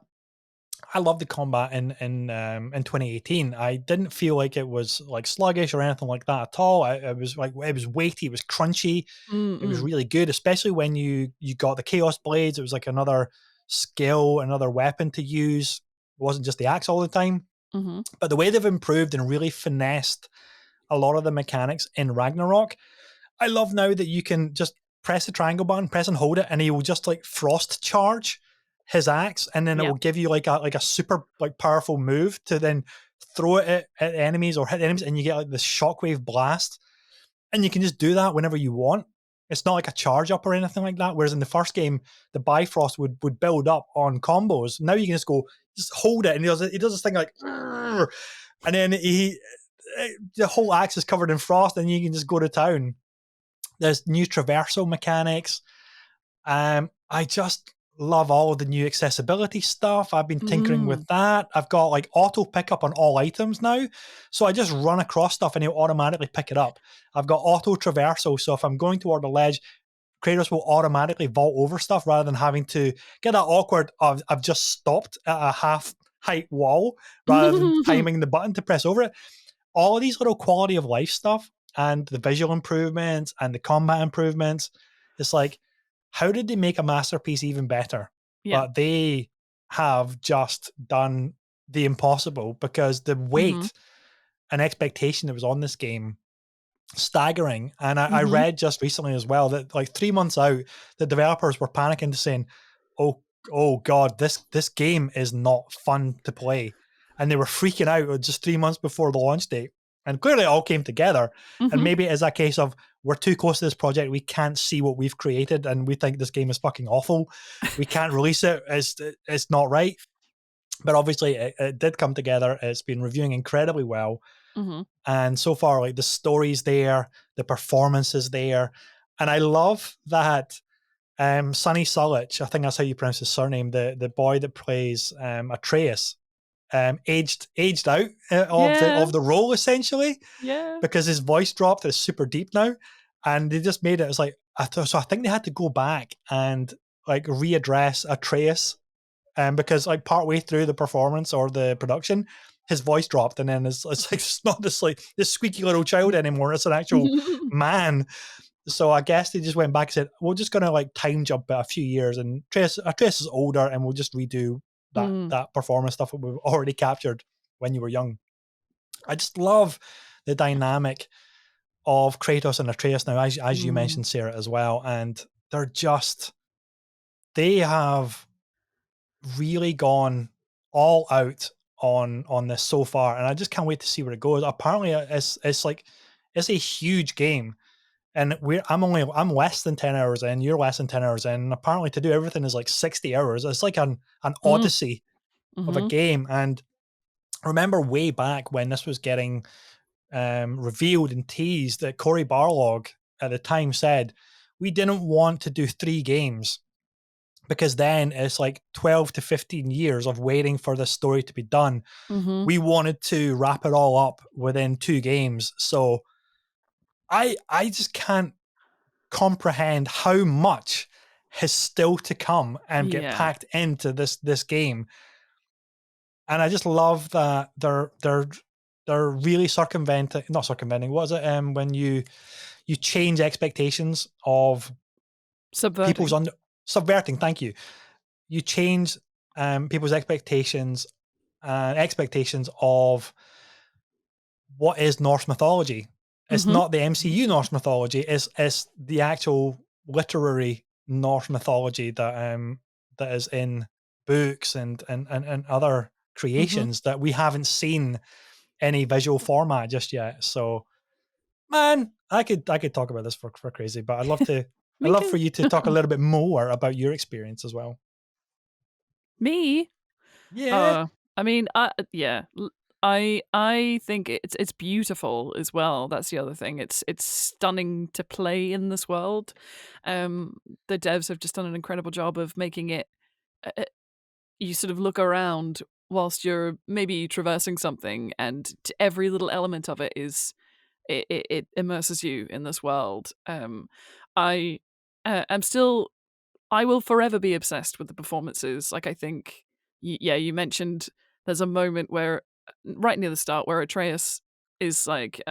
I love the combat in 2018. I didn't feel like it was like sluggish or anything like that at all. It was like, it was weighty, it was crunchy, it was really good, especially when you got the Chaos Blades. It was like another skill, another weapon to use. It wasn't just the axe all the time. But the way they've improved and really finessed a lot of the mechanics in Ragnarok, I love now that you can just press the triangle button, press and hold it, and he will just like frost charge his axe, and then it will give you like a super like powerful move to then throw it at enemies or hit enemies, and you get like this shockwave blast, and you can just do that whenever you want. It's not like a charge up or anything like that. Whereas in the first game, the Bifrost would build up on combos. Now you can just hold it, and he does this thing like, and then the whole axe is covered in frost, and you can just go to town. There's new traversal mechanics. I just love all the new accessibility stuff. I've been tinkering with that. I've got like auto pickup on all items now. So I just run across stuff and it'll automatically pick it up. I've got auto traversal. So if I'm going toward a ledge, Kratos will automatically vault over stuff rather than having to get that awkward of I've just stopped at a half height wall rather than timing the button to press over it. All of these little quality of life stuff and the visual improvements and the combat improvements, it's like, how did they make a masterpiece even better? But they have just done the impossible, because the weight and expectation that was on this game, staggering. And I read just recently as well that like 3 months out, the developers were panicking, saying, oh God, this game is not fun to play. And they were freaking out just 3 months before the launch date. And clearly it all came together. And maybe it is a case of, we're too close to this project. We can't see what we've created, and we think this game is fucking awful. We can't release it. It's not right. But obviously it did come together. It's been reviewing incredibly well. And so far, like, the story's there, the performance is there. And I love that Sonny Sulich, I think that's how you pronounce his surname, the boy that plays Atreus, aged out of the role, essentially, because his voice dropped. It's super deep now, and they just made it. It's like, so I think they had to go back and like readdress Atreus, because like partway through the performance or the production, his voice dropped, and then it's like, it's not this like this squeaky little child anymore. It's an actual man. So I guess they just went back and said, we're just going to like time jump a few years, and Atreus is older, and we'll just redo that performance stuff that we've already captured when you were young. I just love the dynamic of Kratos and Atreus now, as you mentioned, Sarah, as well. And they have really gone all out on this so far, and I just can't wait to see where it goes. Apparently it's a huge game. And I'm less than 10 hours in, you're less than 10 hours in. And apparently to do everything is like 60 hours. It's like an odyssey of a game. And I remember way back when this was getting revealed and teased, that Cory Barlog at the time said, we didn't want to do 3 games, because then it's like 12 to 15 years of waiting for this story to be done. We wanted to wrap it all up within 2 games. So I just can't comprehend how much has still to come and get packed into this game. And I just love that they're really not circumventing, what is it, when you change expectations of subverting, thank you. You change people's expectations of what is Norse mythology. It's not the MCU Norse mythology. It's the actual literary Norse mythology that is in books and other creations that we haven't seen any visual format just yet. So, man, I could talk about this for crazy, but I'd love for you to talk a little bit more about your experience as well. Me? Yeah. I mean, I think it's beautiful as well. That's the other thing. It's stunning to play in this world. The devs have just done an incredible job of making it. You sort of look around whilst you're maybe traversing something, and every little element of it is it immerses you in this world. I am still I will forever be obsessed with the performances. Like, I think, you mentioned there's a moment where, right near the start, where Atreus is like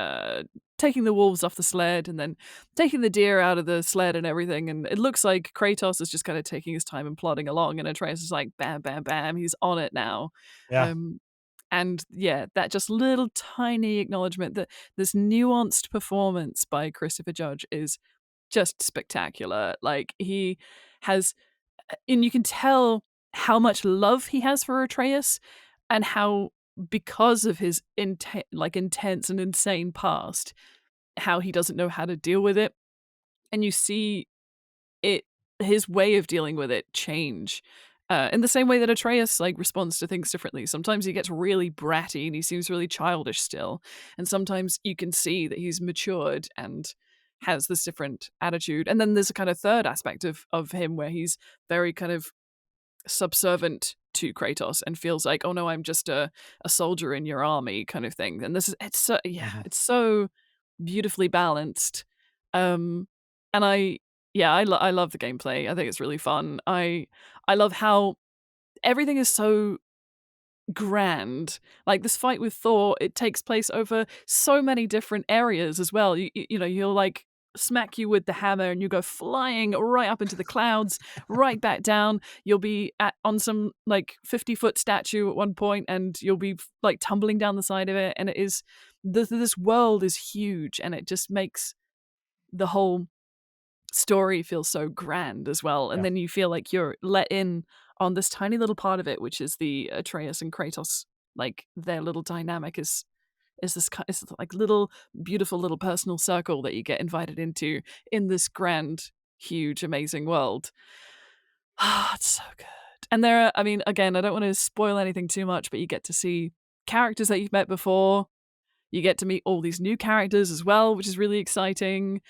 taking the wolves off the sled and then taking the deer out of the sled and everything. And it looks like Kratos is just kind of taking his time and plodding along. And Atreus is like, bam, bam, bam. He's on it now. Yeah. And yeah, that just little tiny acknowledgement that this nuanced performance by Christopher Judge is just spectacular. Like, he has, and you can tell how much love he has for Atreus, and how, because of his intense and insane past, how he doesn't know how to deal with it. And you see it, his way of dealing with it, change. In the same way that Atreus like responds to things differently. Sometimes he gets really bratty and he seems really childish still, and sometimes you can see that he's matured and has this different attitude. And then there's a kind of third aspect of him where he's very kind of subservient to Kratos and feels like, oh no, I'm just a soldier in your army kind of thing. And it's so, it's so beautifully balanced. And I love the gameplay. I think it's really fun. I love how everything is so grand. Like, this fight with Thor, it takes place over so many different areas as well. You know, he'll like smack you with the hammer and you go flying right up into the clouds, right back down. You'll be on some like 50-foot statue at one point, and you'll be like tumbling down the side of it. And it is, this world is huge, and it just makes the whole story feel so grand as well. And then you feel like you're let in on this tiny little part of it, which is the Atreus and Kratos, like their little dynamic is this like little beautiful little personal circle that you get invited into in this grand, huge, amazing world. It's so good. And there are, I mean, again, I don't want to spoil anything too much, but you get to see characters that you've met before. You get to meet all these new characters as well, which is really exciting.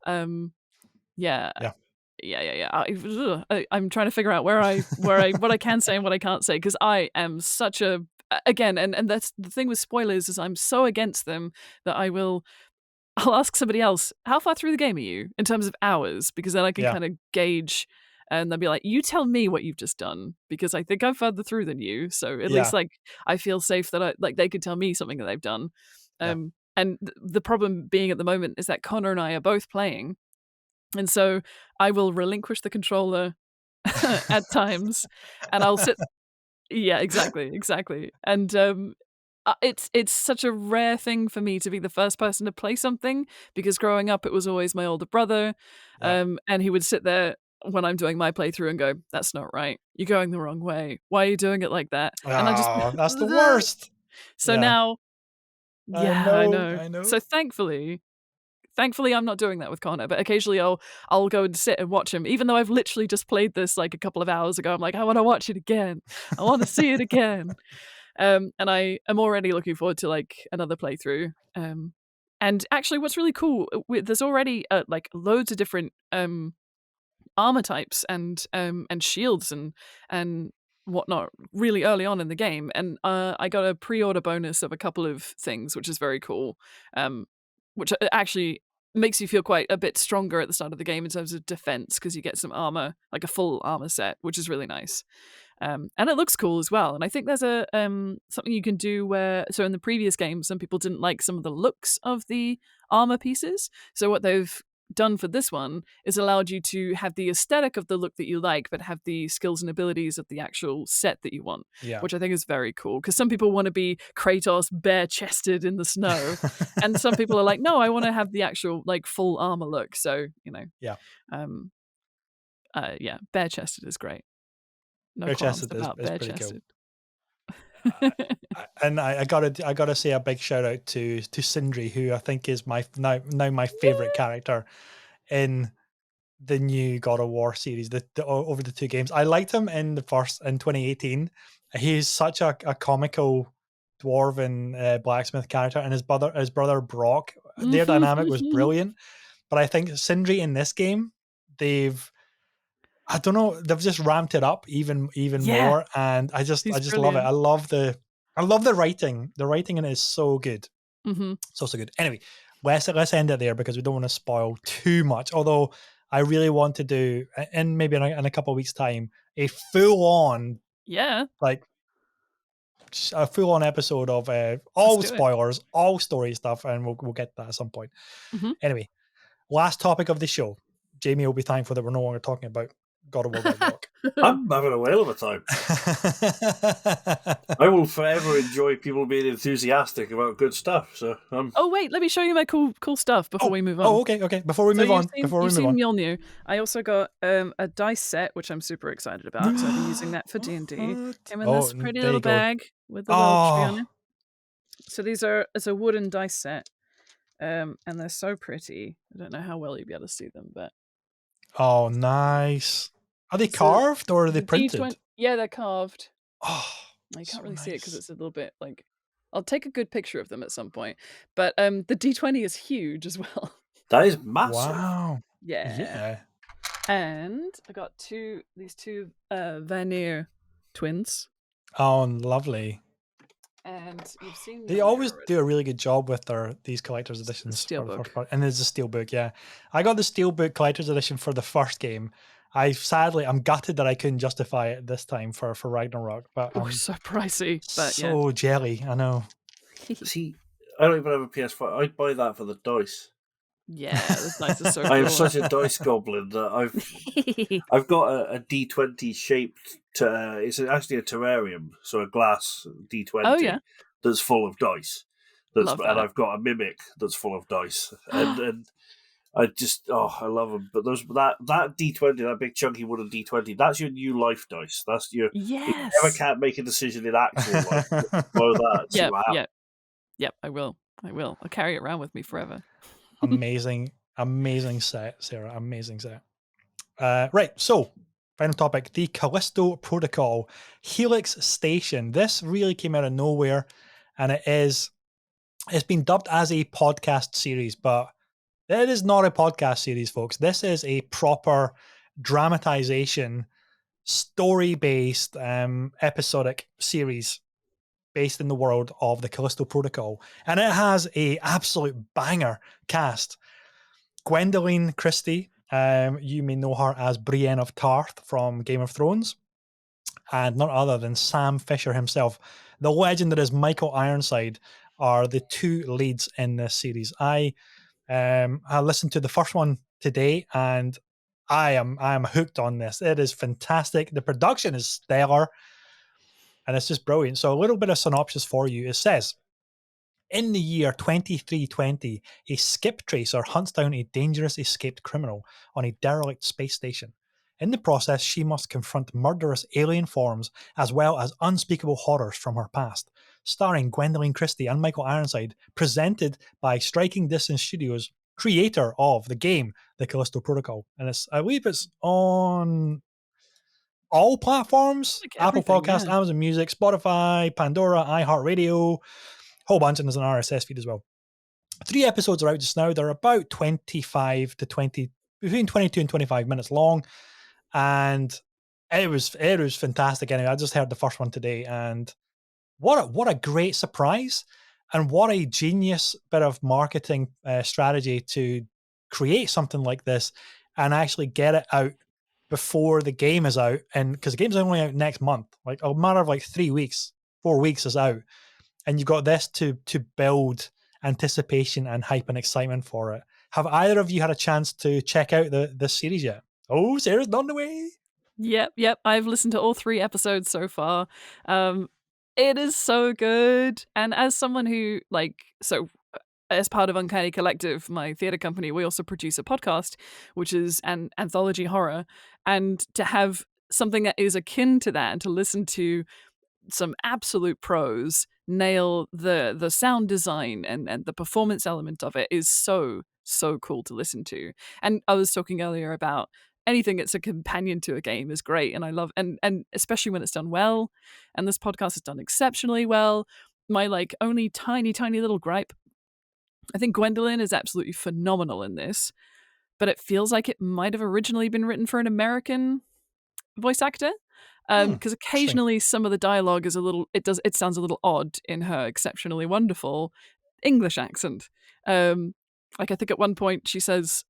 Yeah. I'm trying to figure out what I can say and what I can't say, because I am such a, again, and that's the thing with spoilers, is I'm so against them that I'll ask somebody else, how far through the game are you in terms of hours? Because then I can kind of gauge, and they'll be like, you tell me what you've just done, because I think I'm further through than you. So at least like I feel safe that they could tell me something that they've done. And the problem being at the moment is that Connor and I are both playing. And so I will relinquish the controller at times, and I'll sit. Yeah, exactly. And it's such a rare thing for me to be the first person to play something, because growing up it was always my older brother, and he would sit there when I'm doing my playthrough and go, "That's not right. You're going the wrong way. Why are you doing it like that?" And I just, that's the worst. So now, I know. I know. So thankfully, I'm not doing that with Connor, but occasionally I'll go and sit and watch him, even though I've literally just played this like a couple of hours ago. I'm like, I want to watch it again. I want to see it again. And I am already looking forward to like another playthrough. And actually, what's really cool, there's already like loads of different armor types and shields and whatnot really early on in the game. And I got a pre-order bonus of a couple of things, which is very cool. Which actually makes you feel quite a bit stronger at the start of the game in terms of defense, because you get some armor, like a full armor set, which is really nice. And it looks cool as well. And I think there's a something you can do where, so in the previous game, some people didn't like some of the looks of the armor pieces. So what they've done for this one is allowed you to have the aesthetic of the look that you like, but have the skills and abilities of the actual set that you want, which I think is very cool. Because some people want to be Kratos bare-chested in the snow, and some people are like, no, I want to have the actual like full armor look. So bare-chested is great. No qualms about bare-chested. Cool. And I gotta say a big shout out to Sindri, who I think is my my favorite character in the new God of War series. Over the two games, I liked him in the first in 2018. He's such a comical dwarven blacksmith character, and his brother Brock, their dynamic was brilliant. But I think Sindri in this game, they've I don't know. They've just ramped it up even more, and I just love it. I love the writing. The writing in it is so good. Mm-hmm. So good. Anyway, let's end it there because we don't want to spoil too much. Although I really want to do, and maybe in a couple of weeks' time, a full on a full on episode of all spoilers, all story stuff, and we'll get that at some point. Mm-hmm. Anyway, last topic of the show. Jamie will be thankful that we're no longer talking about God of War Ragnarok. I'm having a whale of a time. I will forever enjoy people being enthusiastic about good stuff. So, oh wait, let me show you my cool stuff before we move on. Oh, okay. Before we move on, you've seen Mjolnir. I also got a dice set, which I'm super excited about. So I'll be using that for D&D. Came in this pretty little bag with the little tree on it. So it's a wooden dice set, and they're so pretty. I don't know how well you'll be able to see them, but oh, nice. Are they carved or are they printed? Yeah, they're carved. Oh, you can't really see it because it's a little bit like. I'll take a good picture of them at some point. But the D20 is huge as well. That is massive. Wow. Yeah. And I got these two Vanir twins. Oh, lovely. And you've seen they always do a really good job with these collector's editions for the first part. And there's a steelbook, yeah. I got the steelbook collector's edition for the first game. I'm gutted that I couldn't justify it this time for Ragnarok, but so pricey. But so jelly, I know. See, I don't even have a PS5. I'd buy that for the dice. Yeah, those dice are so cool. I am such a dice goblin that I've got a D20 shaped. It's actually a terrarium, so a glass D20 that's full of dice. And I've got a mimic that's full of dice, and I just I love them. But that D20, that big chunky wooden D20, that's your new life dice. That's your If you ever can't make a decision in actual life, blow that. Yep, I will. I'll carry it around with me forever. Amazing set, Sarah. Amazing set. Right, so final topic: the Callisto Protocol Helix Station. This really came out of nowhere, and it's been dubbed as a podcast series, but it is not a podcast series, folks. This is a proper dramatization, story-based, episodic series based in the world of the Callisto Protocol. And it has a absolute banger cast. Gwendoline Christie, you may know her as Brienne of Tarth from Game of Thrones, and none other than Sam Fisher himself. The legend that is Michael Ironside are the two leads in this series. I listened to the first one today, and I am hooked on this. It is fantastic. The production is stellar, and it's just brilliant. So a little bit of synopsis for you. It says, in the year 2320, a skip tracer hunts down a dangerous escaped criminal on a derelict space station. In the process, she must confront murderous alien forms as well as unspeakable horrors from her past. Starring Gwendoline Christie and Michael Ironside, presented by Striking Distance Studios, creator of the game, The Callisto Protocol. And I believe it's on all platforms, Apple Podcasts, Amazon Music, Spotify, Pandora, iHeartRadio, whole bunch, and there's an RSS feed as well. 3 episodes are out just now. They're about 25 to 20, between 22 and 25 minutes long, and it was fantastic. Anyway, I just heard the first one today, and what a great surprise, and what a genius bit of marketing strategy to create something like this and actually get it out before the game is out. And because the game's only out next month, like a matter of like 3 weeks, 4 weeks is out, and you've got this to build anticipation and hype and excitement for it. Have either of you had a chance to check out this series yet? Oh, Sarah's on the way. Yep. I've listened to all 3 episodes so far. It is so good. And as someone who as part of Uncanny Collective, my theatre company, we also produce a podcast, which is an anthology horror. And to have something that is akin to that, and to listen to some absolute pros nail the sound design and the performance element of it is so cool to listen to. And I was talking earlier about anything that's a companion to a game is great, and I love and especially when it's done well. And this podcast is done exceptionally well. My only tiny little gripe, I think Gwendoline is absolutely phenomenal in this, but it feels like it might have originally been written for an American voice actor. Because occasionally some of the dialogue is it sounds a little odd in her exceptionally wonderful English accent. Like I think at one point she says,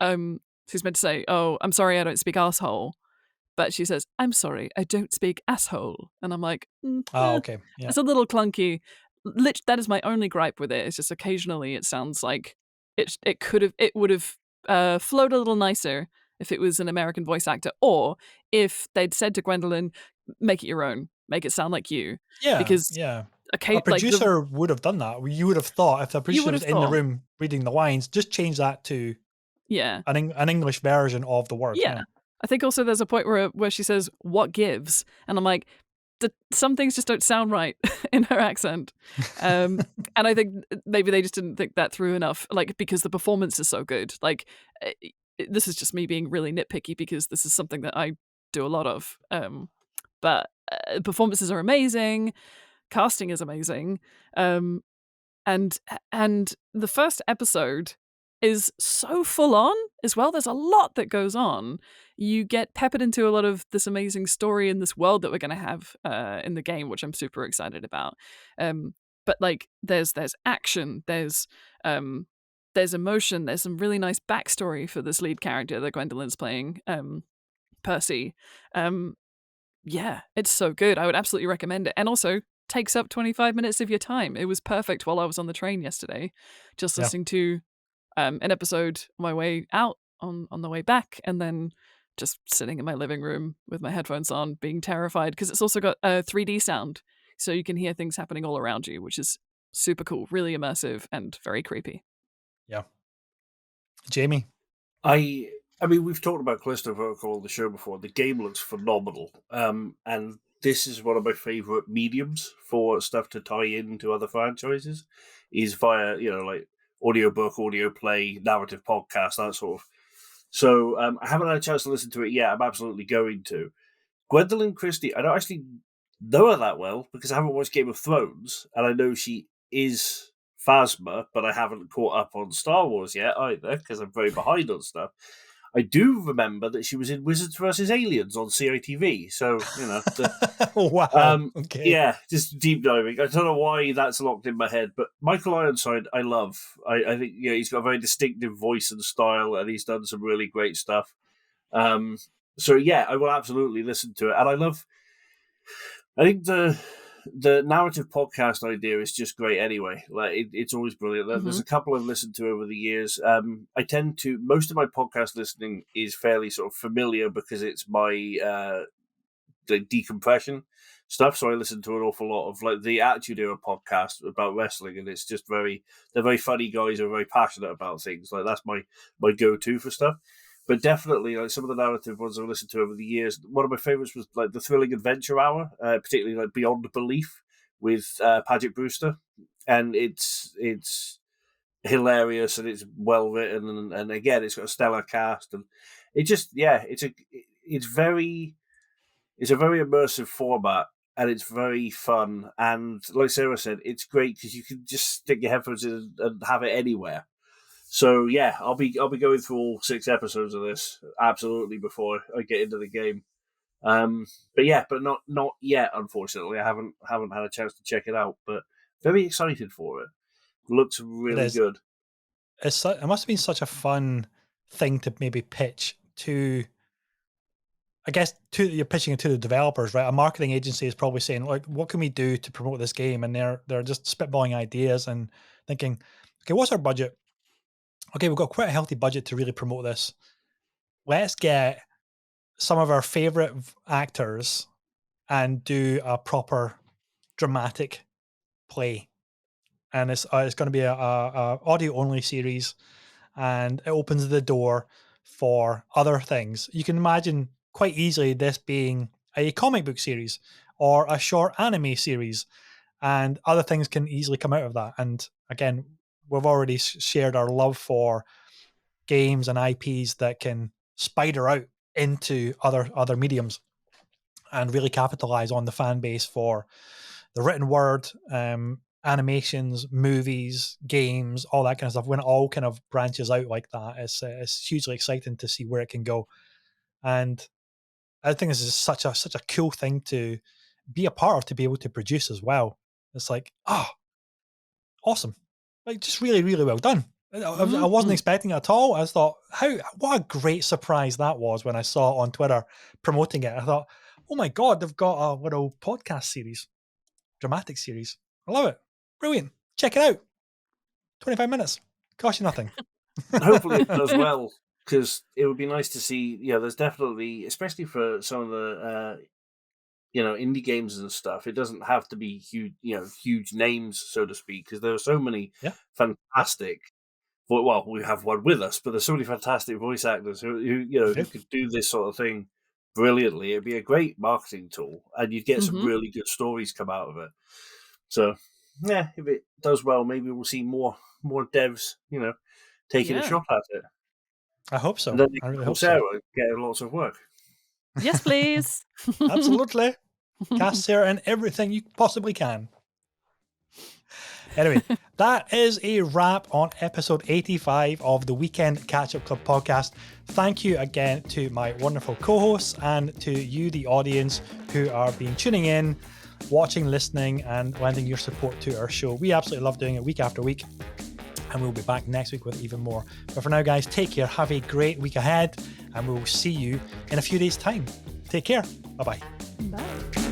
she's meant to say, "Oh, I'm sorry, I don't speak asshole," but she says, "I'm sorry, I don't speak asshole," and I'm like, okay, yeah, it's a little clunky. That is my only gripe with it. It's just occasionally it sounds like it would have flowed a little nicer if it was an American voice actor, or if they'd said to Gwendolyn, make it your own, make it sound like you. Yeah, because yeah. Okay, A producer would have done that. You would have thought if the producer was in the room reading the lines, just change that to an English version of the word. Yeah. I think also there's a point where she says, "What gives?" And I'm like, some things just don't sound right in her accent. And I think maybe they just didn't think that through enough, like, because the performance is so good. Like, this is just me being really nitpicky because this is something that I do a lot of. But performances are amazing. Casting is amazing. And the first episode is so full on as well. There's a lot that goes on. You get peppered into a lot of this amazing story in this world that we're going to have in the game, which I'm super excited about. But like, there's action, there's emotion, there's some really nice backstory for this lead character that Gwendolyn's playing, Percy. Yeah, it's so good. I would absolutely recommend it. And also takes up 25 minutes of your time. It was perfect while I was on the train yesterday, just listening to an episode on my way out, on the way back, and then just sitting in my living room with my headphones on, being terrified, because it's also got a 3D sound, so you can hear things happening all around you, which is super cool, really immersive, and very creepy. Yeah. Jamie? I mean, we've talked about Callisto Protocol on the show before. The game looks phenomenal. And this is one of my favorite mediums for stuff to tie into other franchises, is via, like audiobook, audio play, narrative podcast, that sort of. So I haven't had a chance to listen to it yet. I'm absolutely going to. Gwendolyn Christie, I don't actually know her that well because I haven't watched Game of Thrones, and I know she is Phasma, but I haven't caught up on Star Wars yet either because I'm very behind on stuff. I do remember that she was in Wizards vs. Aliens on CITV, so wow. Okay. Yeah, just deep diving. I don't know why that's locked in my head, but Michael Ironside, I love. I think he's got a very distinctive voice and style, and he's done some really great stuff. So yeah, I will absolutely listen to it, and I think the narrative podcast idea is just great anyway. Like it's always brilliant. Mm-hmm. There's a couple I've listened to over the years. I tend to, most of my podcast listening is fairly sort of familiar because it's my the decompression stuff. So I listen to an awful lot of like the Attitude Era podcast about wrestling, and it's just they're very funny guys who are very passionate about things. Like that's my go-to for stuff. But definitely, like some of the narrative ones I've listened to over the years, one of my favorites was like the Thrilling Adventure Hour, particularly like Beyond Belief with Paget Brewster, and it's hilarious and it's well written, and again, it's got a stellar cast, and it just it's a very immersive format, and it's very fun, and like Sarah said, it's great because you can just stick your headphones in and have it anywhere. So yeah, I'll be going through all 6 episodes of this absolutely before I get into the game. But not yet. Unfortunately, I haven't had a chance to check it out. But very excited for it. Looks really good. It must have been such a fun thing to maybe pitch to. I guess you're pitching it to the developers, right? A marketing agency is probably saying, like, what can we do to promote this game? And they're just spitballing ideas and thinking, okay, what's our budget? Okay, we've got quite a healthy budget to really promote this. Let's get some of our favorite actors and do a proper dramatic play. And it's going to be a audio only series, and it opens the door for other things. You can imagine quite easily this being a comic book series or a short anime series, and other things can easily come out of that. And again, we've already shared our love for games and IPs that can spider out into other mediums and really capitalize on the fan base for the written word, animations, movies, games, all that kind of stuff. When it all kind of branches out like that, it's hugely exciting to see where it can go. And I think this is such a cool thing to be a part of, to be able to produce as well. It's like, awesome. Like, just really, really well done. I wasn't expecting it at all. I just thought, what a great surprise that was when I saw it on Twitter promoting it. I thought, oh my God, they've got a little podcast series, dramatic series. I love it. Brilliant. Check it out. 25 minutes. Cost you nothing. Hopefully it does well, because it would be nice to see, there's definitely, especially for some of the, indie games and stuff, it doesn't have to be huge names, so to speak, because there are so many fantastic. Well, we have one with us, but there's so many fantastic voice actors who could do this sort of thing brilliantly. It'd be a great marketing tool, and you'd get some really good stories come out of it. So, yeah, if it does well, maybe we'll see more devs, taking a shot at it. I hope so. And then I really hope Sarah so. get lots of work. Yes, please. Absolutely. Cast Sarah in everything you possibly can. Anyway, that is a wrap on episode 85 of the Weekend Catch-Up Club podcast. Thank you again to my wonderful co-hosts and to you, the audience, who are been tuning in, watching, listening, and lending your support to our show. We absolutely love doing it week after week, and we'll be back next week with even more. But for now, guys, take care. Have a great week ahead, and we'll see you in a few days' time. Take care. Bye-bye. Bye.